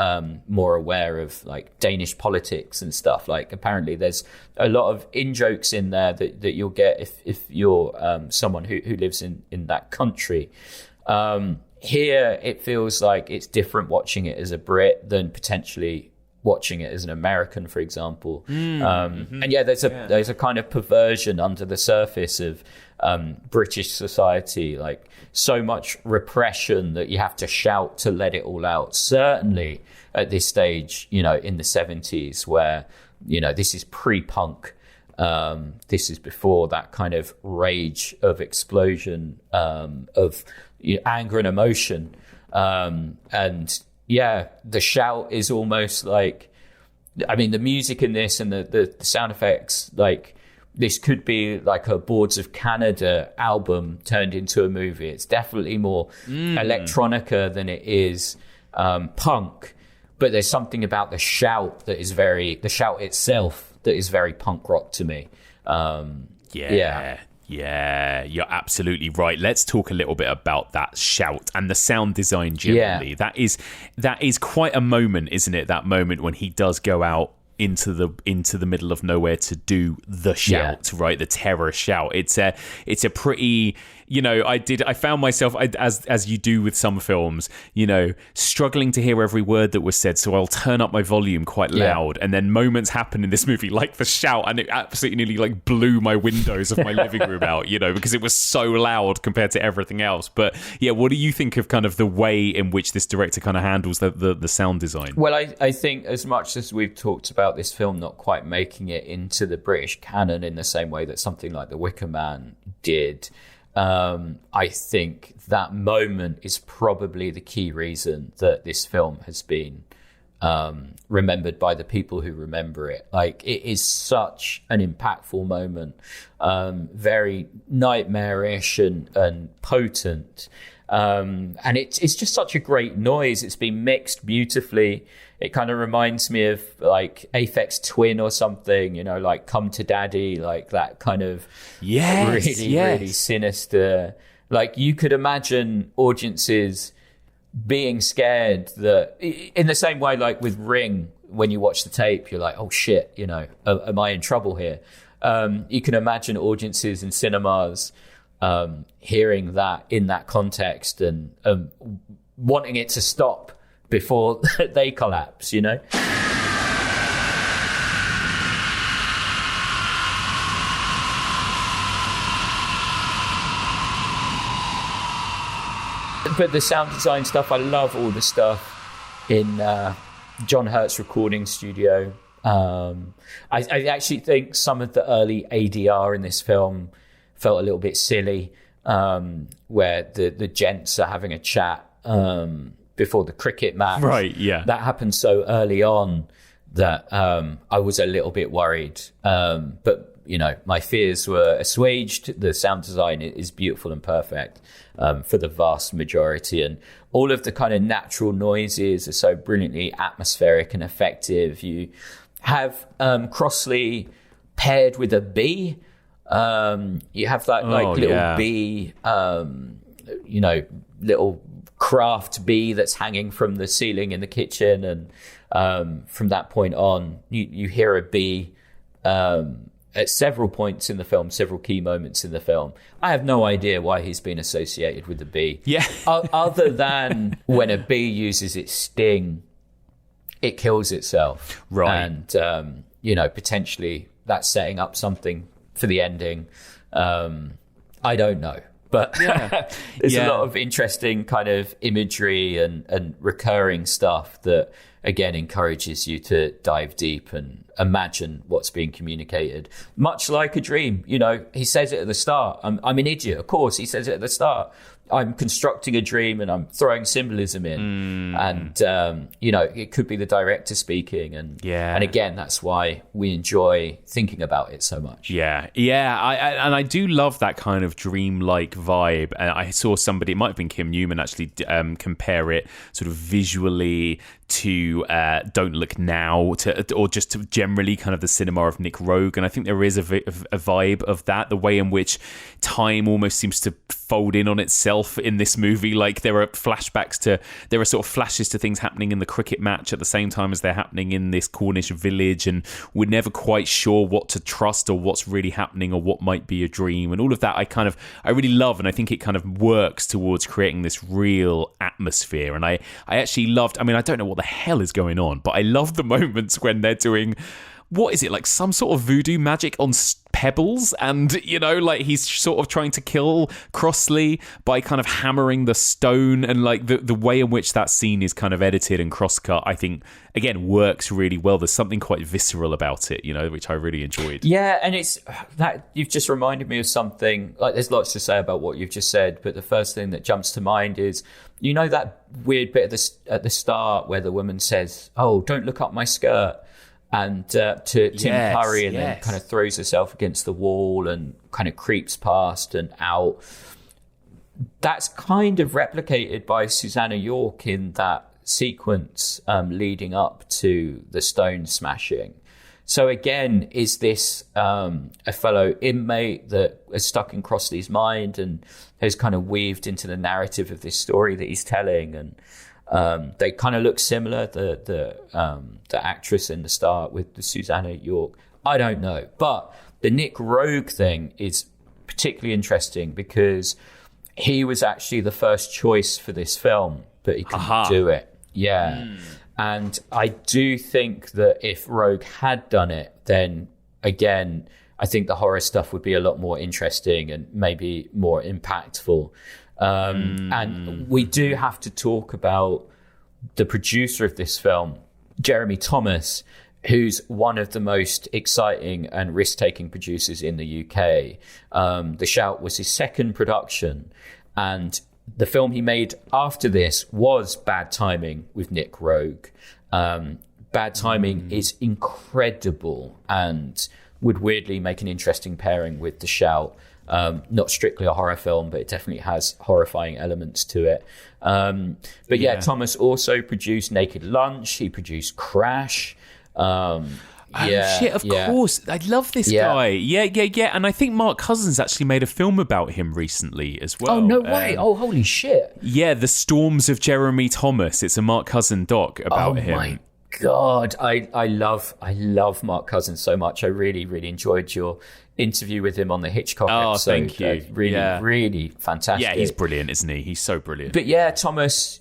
more aware of like Danish politics and stuff. Like apparently there's a lot of in-jokes in there that you'll get if you're someone who lives in that country. Here, it feels like it's different watching it as a Brit than potentially watching it as an American, for example. And yeah, there's a kind of perversion under the surface of British society, like so much repression that you have to shout to let it all out. Certainly at this stage, in the 70s, where, this is pre-punk. This is before that kind of rage of explosion of anger and emotion. And yeah, the shout is almost like, the music in this and the sound effects, like, this could be like a Boards of Canada album turned into a movie. It's definitely more electronica than it is punk. But there's something about the shout itself that is very punk rock to me. Yeah, you're absolutely right. Let's talk a little bit about that shout and the sound design generally. Yeah. That is quite a moment, isn't it? That moment when he does go out into the middle of nowhere to do the shout, right? The terror shout. It's a pretty, I found myself, as you do with some films, struggling to hear every word that was said, so I'll turn up my volume quite loud, and then moments happen in this movie like the shout, and it absolutely nearly like blew my windows of my living room out, because it was so loud compared to everything else. But yeah, what do you think of kind of the way in which this director kind of handles the sound design? Well, I think as much as we've talked about this film not quite making it into the British canon in the same way that something like The Wicker Man did, I think that moment is probably the key reason that this film has been remembered by the people who remember it. Like, it is such an impactful moment, very nightmarish and potent. And it's just such a great noise. It's been mixed beautifully. It kind of reminds me of like Aphex Twin or something, like Come to Daddy, like that kind of really sinister. Like, you could imagine audiences being scared that, in the same way, like with Ring, when you watch the tape, you're like, oh shit, am I in trouble here? You can imagine audiences in cinemas hearing that in that context and wanting it to stop before they collapse, But the sound design stuff, I love all the stuff in John Hurt's recording studio. I actually think some of the early ADR in this film felt a little bit silly, where the gents are having a chat before the cricket match. Right, yeah. That happened so early on that I was a little bit worried. But, my fears were assuaged. The sound design is beautiful and perfect for the vast majority. And all of the kind of natural noises are so brilliantly atmospheric and effective. You have Crossley paired with a bee. You have that little bee, little craft bee that's hanging from the ceiling in the kitchen, and from that point on, you hear a bee at several points in the film, several key moments in the film. I have no idea why he's been associated with the bee. Yeah. Other than when a bee uses its sting, it kills itself. Right. And, potentially that's setting up something for the ending. I don't know. But there's a lot of interesting kind of imagery and recurring stuff that, again, encourages you to dive deep and imagine what's being communicated. Much like a dream, he says it at the start. I'm an idiot, of course. He says it at the start. I'm constructing a dream and I'm throwing symbolism in. And, it could be the director speaking. And again, that's why we enjoy thinking about it so much. Yeah. I do love that kind of dreamlike vibe. And I saw somebody, it might have been Kim Newman, actually compare it sort of visually to Don't Look Now, or just to generally kind of the cinema of Nick Roeg. And I think there is a vibe of that, the way in which time almost seems to fold in on itself in this movie. Like, there are sort of flashes to things happening in the cricket match at the same time as they're happening in this Cornish village, and we're never quite sure what to trust or what's really happening or what might be a dream. And all of that I really love, and I think it kind of works towards creating this real atmosphere. And I actually loved, I don't know what the hell is going on? But I love the moments when they're doing, what is it, like some sort of voodoo magic on pebbles, and like he's sort of trying to kill Crossley by kind of hammering the stone, and like the way in which that scene is kind of edited and crosscut, I think again works really well. There's something quite visceral about it, which I really enjoyed. Yeah, and it's that you've just reminded me of something. Like, there's lots to say about what you've just said, but the first thing that jumps to mind is that weird bit at the start where the woman says, "Oh, don't look up my skirt." And to Tim Curry, and then kind of throws herself against the wall and kind of creeps past and out. That's kind of replicated by Susanna York in that sequence leading up to the stone smashing. So again, is this a fellow inmate that is stuck in Crossley's mind and has kind of weaved into the narrative of this story that he's telling? And they kind of look similar, the actress in the start with the Susanna York. I don't know. But the Nick Rogue thing is particularly interesting because he was actually the first choice for this film, but he couldn't do it. Yeah. And I do think that if Rogue had done it, then again, I think the horror stuff would be a lot more interesting and maybe more impactful. And we do have to talk about the producer of this film, Jeremy Thomas, who's one of the most exciting and risk-taking producers in the UK. The Shout was his second production, and the film he made after this was Bad Timing with Nick Rogue. Bad Timing is incredible and would weirdly make an interesting pairing with The Shout. Not strictly a horror film, but it definitely has horrifying elements to it. But yeah, Thomas also produced Naked Lunch. He produced Crash. Of course. I love this guy. Yeah. And I think Mark Cousins actually made a film about him recently as well. Oh, no way. Oh, holy shit. Yeah, The Storms of Jeremy Thomas. It's a Mark Cousin doc about him. Oh, my God. I love Mark Cousins so much. I really, really enjoyed your interview with him on the Hitchcock episode. Thank you. Really fantastic. Yeah, he's brilliant, isn't he? He's so brilliant. But yeah, Thomas,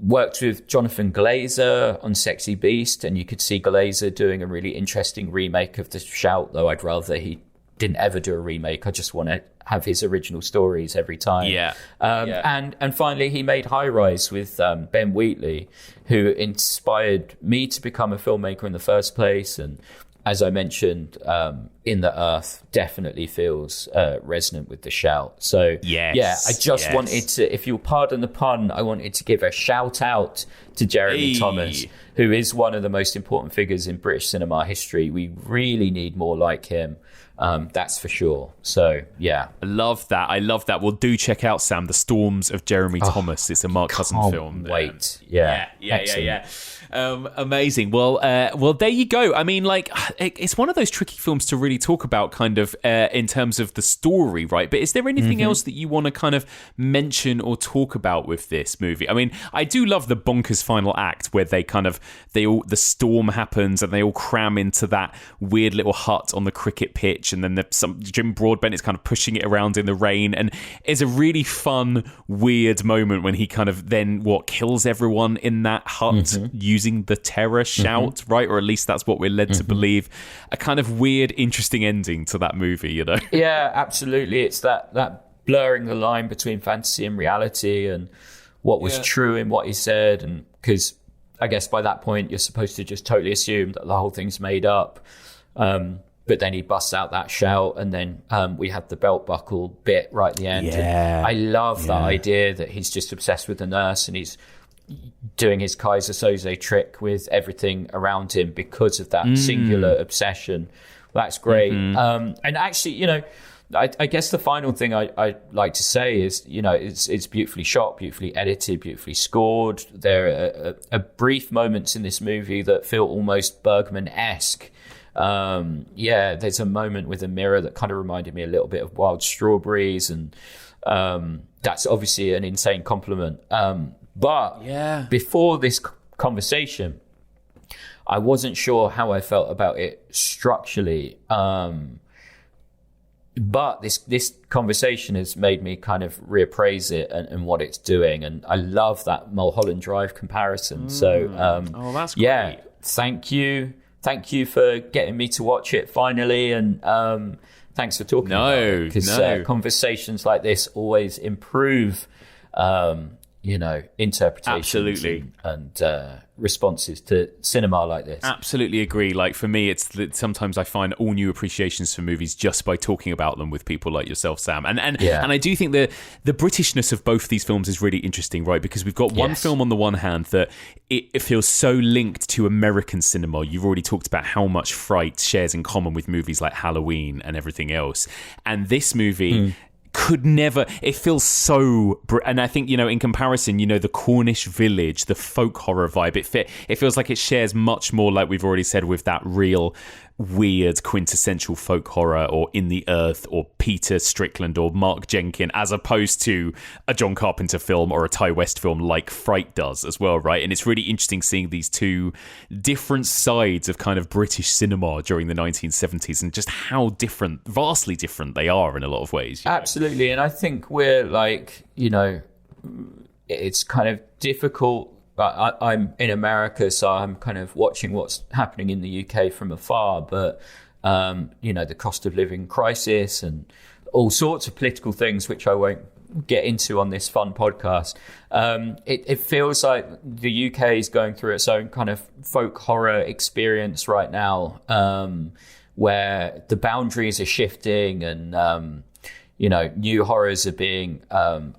worked with Jonathan Glazer on Sexy Beast, and you could see Glazer doing a really interesting remake of The Shout, though I'd rather he didn't ever do a remake. I just want to have his original stories every time. And finally, he made High Rise with Ben Wheatley, who inspired me to become a filmmaker in the first place. And as I mentioned, In the Earth definitely feels resonant with The Shout. So, I just wanted to, if you'll pardon the pun, I wanted to give a shout out to Jeremy Thomas, who is one of the most important figures in British cinema history. We really need more like him. That's for sure. So, yeah. I love that. Well, do check out, Sam, The Storms of Jeremy Thomas. It's a Mark Cousin film. Wait. Yeah. Amazing. Well, there you go. I mean, like, it's one of those tricky films to really talk about kind of in terms of the story, right? But is there anything else that you want to kind of mention or talk about with this movie? I mean, I do love the bonkers final act where the storm happens and they all cram into that weird little hut on the cricket pitch, and then Jim Broadbent is kind of pushing it around in the rain, and it's a really fun, weird moment when he kind of then kills everyone in that hut using the terror shout, right? Or at least that's what we're led to believe. A kind of weird, interesting ending to that movie, Yeah, absolutely. It's that blurring the line between fantasy and reality, and what was true in what he said, and because I guess by that point you're supposed to just totally assume that the whole thing's made up. But then he busts out that shout, and then we have the belt buckle bit right at the end. Yeah. I love that idea that he's just obsessed with the nurse, and he's doing his Kaiser Soze trick with everything around him because of that singular obsession. That's great. And actually, I guess the final thing I'd like to say is, it's beautifully shot, beautifully edited, beautifully scored. There are brief moments in this movie that feel almost Bergman-esque. There's a moment with a mirror that kind of reminded me a little bit of Wild Strawberries, and that's obviously an insane compliment. But before this conversation, I wasn't sure how I felt about it structurally. But this conversation has made me kind of reappraise it and what it's doing. And I love that Mulholland Drive comparison. So, that's great. Yeah, thank you. Thank you for getting me to watch it finally. And thanks for talking about it. Because conversations like this always improve, interpretations and responses to cinema like this. Absolutely agree. Like for me, it's that sometimes I find all new appreciations for movies just by talking about them with people like yourself, Sam. And I do think the Britishness of both these films is really interesting, right? Because we've got one film on the one hand that it feels so linked to American cinema. You've already talked about how much Fright shares in common with movies like Halloween and everything else. And this movie could never, it feels so, and I think, in comparison, the Cornish village, the folk horror vibe, it feels like it shares much more, like we've already said, with that real weird quintessential folk horror, or In the Earth, or Peter Strickland, or Mark Jenkin, as opposed to a John Carpenter film or a Ty West film like Fright does as well, right? And it's really interesting seeing these two different sides of kind of British cinema during the 1970s and just how different, vastly different they are in a lot of ways. Absolutely. And I think we're like, it's kind of difficult. I'm in America, so I'm kind of watching what's happening in the UK from afar. But, the cost of living crisis and all sorts of political things, which I won't get into on this fun podcast. It feels like the UK is going through its own kind of folk horror experience right now, where the boundaries are shifting and, new horrors are being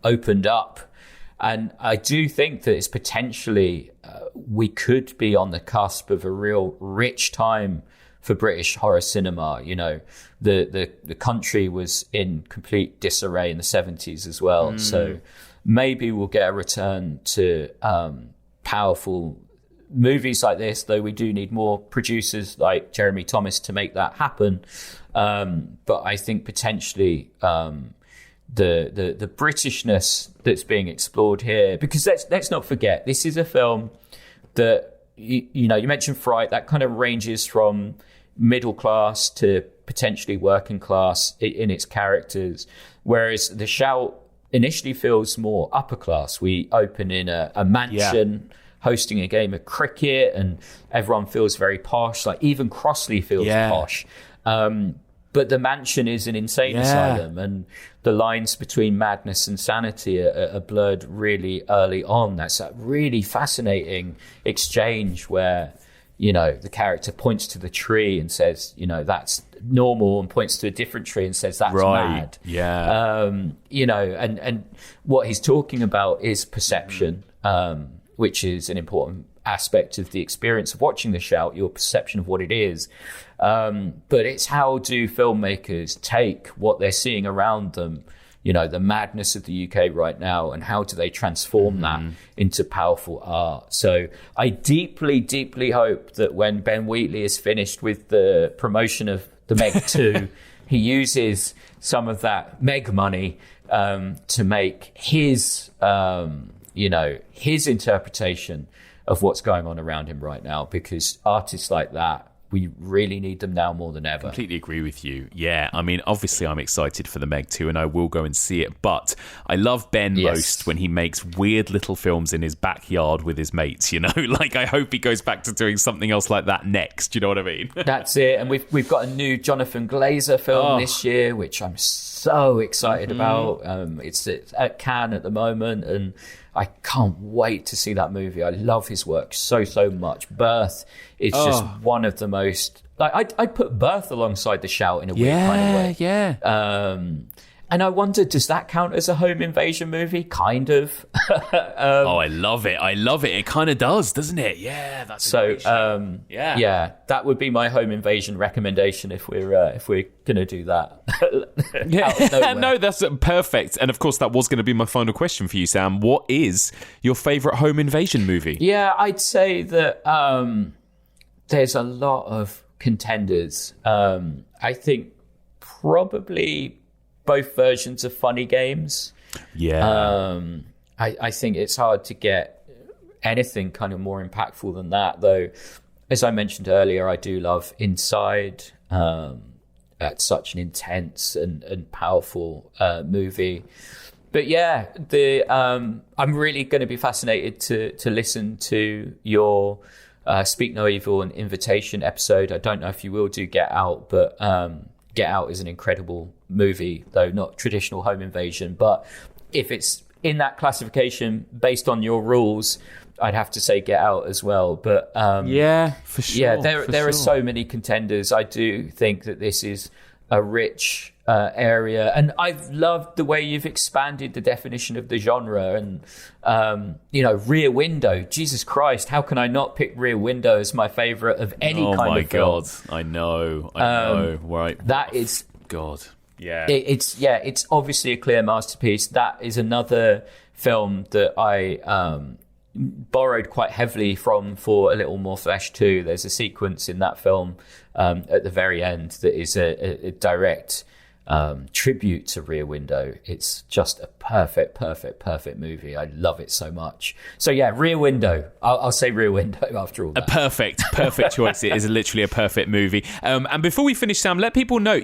opened up. And I do think that it's potentially, we could be on the cusp of a real rich time for British horror cinema. The country was in complete disarray in the 70s as well. So maybe we'll get a return to powerful movies like this, though we do need more producers like Jeremy Thomas to make that happen. But I think potentially the Britishness that's being explored here, because let's not forget, this is a film that you mentioned Fright, that kind of ranges from middle class to potentially working class in its characters, whereas The Shout initially feels more upper class. We open in a mansion hosting a game of cricket, and everyone feels very posh, like even Crossley feels posh. But the mansion is an insane asylum, and the lines between madness and sanity are blurred really early on. That's a really fascinating exchange where, the character points to the tree and says, that's normal, and points to a different tree and says, that's mad. Yeah. And what he's talking about is perception, which is an important aspect of the experience of watching The Shout, your perception of what it is. But it's how do filmmakers take what they're seeing around them, the madness of the UK right now, and how do they transform that into powerful art? So I deeply, deeply hope that when Ben Wheatley is finished with the promotion of the Meg 2, he uses some of that Meg money to make his, his interpretation of what's going on around him right now, because artists like that, we really need them now more than ever. Completely agree with you. Yeah, I mean, obviously I'm excited for the Meg 2 and I will go and see it, but I love Ben most when he makes weird little films in his backyard with his mates, Like, I hope he goes back to doing something else like that next, you know what I mean? That's it. And we've got a new Jonathan Glazer film this year, which I'm so excited about. It's at Cannes at the moment, and I can't wait to see that movie. I love his work so much. Birth is just one of the most... I'd put Birth alongside The Shout in a weird kind of way. Yeah. And I wonder, does that count as a home invasion movie? Kind of. I love it. It kind of does, doesn't it? Yeah, that's so. Yeah, that would be my home invasion recommendation if we're gonna do that. No, that's perfect. And of course, that was going to be my final question for you, Sam. What is your favourite home invasion movie? Yeah, I'd say that there's a lot of contenders. I think probably both versions of Funny Games. Yeah. I think it's hard to get anything kind of more impactful than that, though. As I mentioned earlier, I do love Inside, at such an intense and powerful movie. But yeah, I'm really going to be fascinated to listen to your Speak No Evil and Invitation episode. I don't know if you will do Get Out, but Get Out is an incredible movie, though not traditional home invasion. But if it's in that classification based on your rules, I'd have to say Get Out as well. But yeah, for sure. Yeah, there are so many contenders. I do think that this is a rich area, and I've loved the way you've expanded the definition of the genre. And Rear Window, Jesus Christ, how can I not pick Rear Window as my favorite of any kind of film? Oh my god, I know, right? That is God, yeah. It's obviously a clear masterpiece. That is another film that I borrowed quite heavily from For a Little More Flesh too. There's a sequence in that film at the very end that is a direct tribute to Rear Window. It's just a perfect movie. I love it so much. So yeah, Rear Window. I'll say Rear Window after all that. A perfect choice. It is literally a perfect movie. And before we finish, Sam, let people know,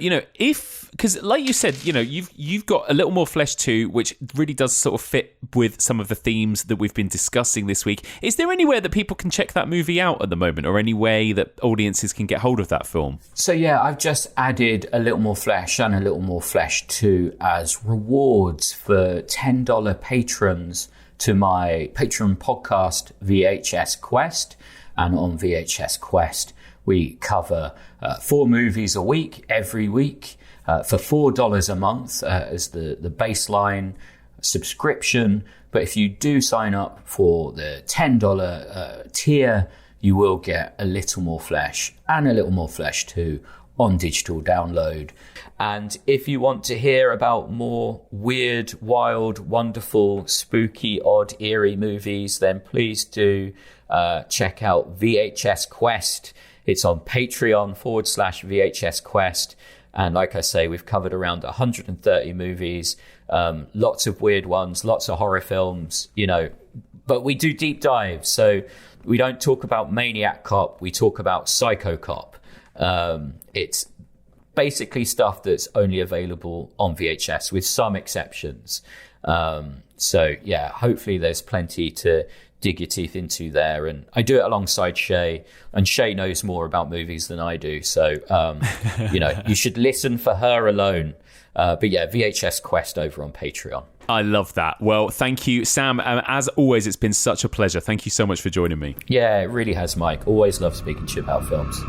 because like you said, you've got A Little More Flesh too, which really does sort of fit with some of the themes that we've been discussing this week. Is there anywhere that people can check that movie out at the moment, or any way that audiences can get hold of that film? So yeah, I've just added A Little More Flesh and A Little More Flesh 2 as rewards for $10 patrons to my Patreon podcast, VHS Quest. And on VHS Quest, we cover 4 movies a week, every week, for $4 a month as the baseline subscription. But if you do sign up for the $10 tier, you will get A Little More Flesh and A Little More Flesh 2 on digital download. And if you want to hear about more weird, wild, wonderful, spooky, odd, eerie movies, then please do check out VHS Quest. It's on Patreon/VHS Quest. And like I say, we've covered around 130 movies, lots of weird ones, lots of horror films, but we do deep dives. So we don't talk about Maniac Cop, we talk about Psycho Cop. It's basically stuff that's only available on VHS with some exceptions. So yeah, hopefully there's plenty to dig your teeth into there. And I do it alongside Shay, and Shay knows more about movies than I do. So, you should listen for her alone. But yeah, VHS Quest over on Patreon. I love that. Well, thank you, Sam. As always, it's been such a pleasure. Thank you so much for joining me. Yeah, it really has, Mike. Always love speaking to you about films.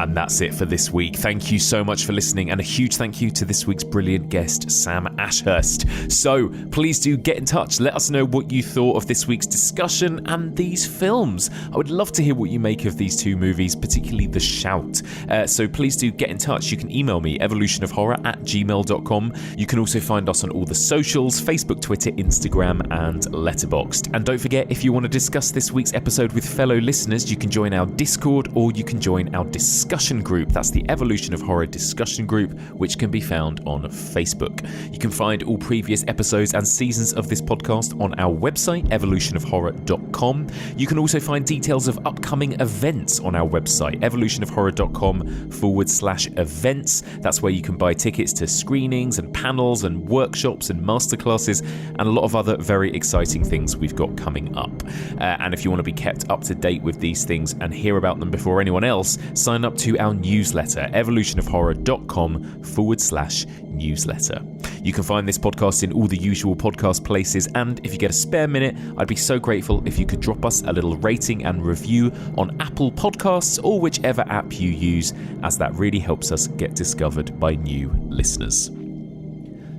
And that's it for this week. Thank you so much for listening, and a huge thank you to this week's brilliant guest, Sam Ashurst. So please do get in touch. Let us know what you thought of this week's discussion and these films. I would love to hear what you make of these 2 movies, particularly The Shout. So please do get in touch. You can email me, evolutionofhorror@gmail.com. You can also find us on all the socials, Facebook, Twitter, Instagram, and Letterboxd. And don't forget, if you want to discuss this week's episode with fellow listeners, you can join our Discord, or you can join our discussion group. That's the Evolution of Horror discussion group, which can be found on Facebook. You can find all previous episodes and seasons of this podcast on our website, evolutionofhorror.com. You can also find details of upcoming events on our website, evolutionofhorror.com/events. That's where you can buy tickets to screenings and panels and workshops and masterclasses and a lot of other very exciting things we've got coming up. And if you want to be kept up to date with these things and hear about them before anyone else, sign up to our newsletter, evolutionofhorror.com/newsletter. You can find this podcast in all the usual podcast places, and if you get a spare minute, I'd be so grateful if you could drop us a little rating and review on Apple Podcasts or whichever app you use, as that really helps us get discovered by new listeners.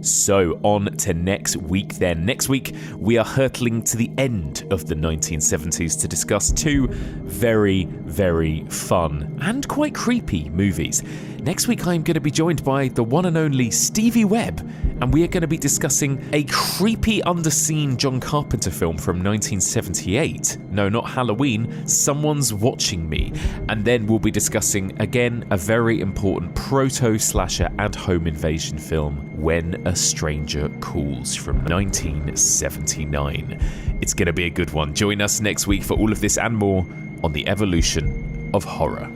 So on to next week then. Next week, we are hurtling to the end of the 1970s to discuss 2 very, very fun and quite creepy movies. Next week, I'm going to be joined by the one and only Stevie Webb, and we are going to be discussing a creepy underseen John Carpenter film from 1978. No, not Halloween, Someone's Watching Me. And then we'll be discussing, again, a very important proto-slasher and home invasion film, When a Stranger Calls, from 1979. It's going to be a good one. Join us next week for all of this and more on the Evolution of horror.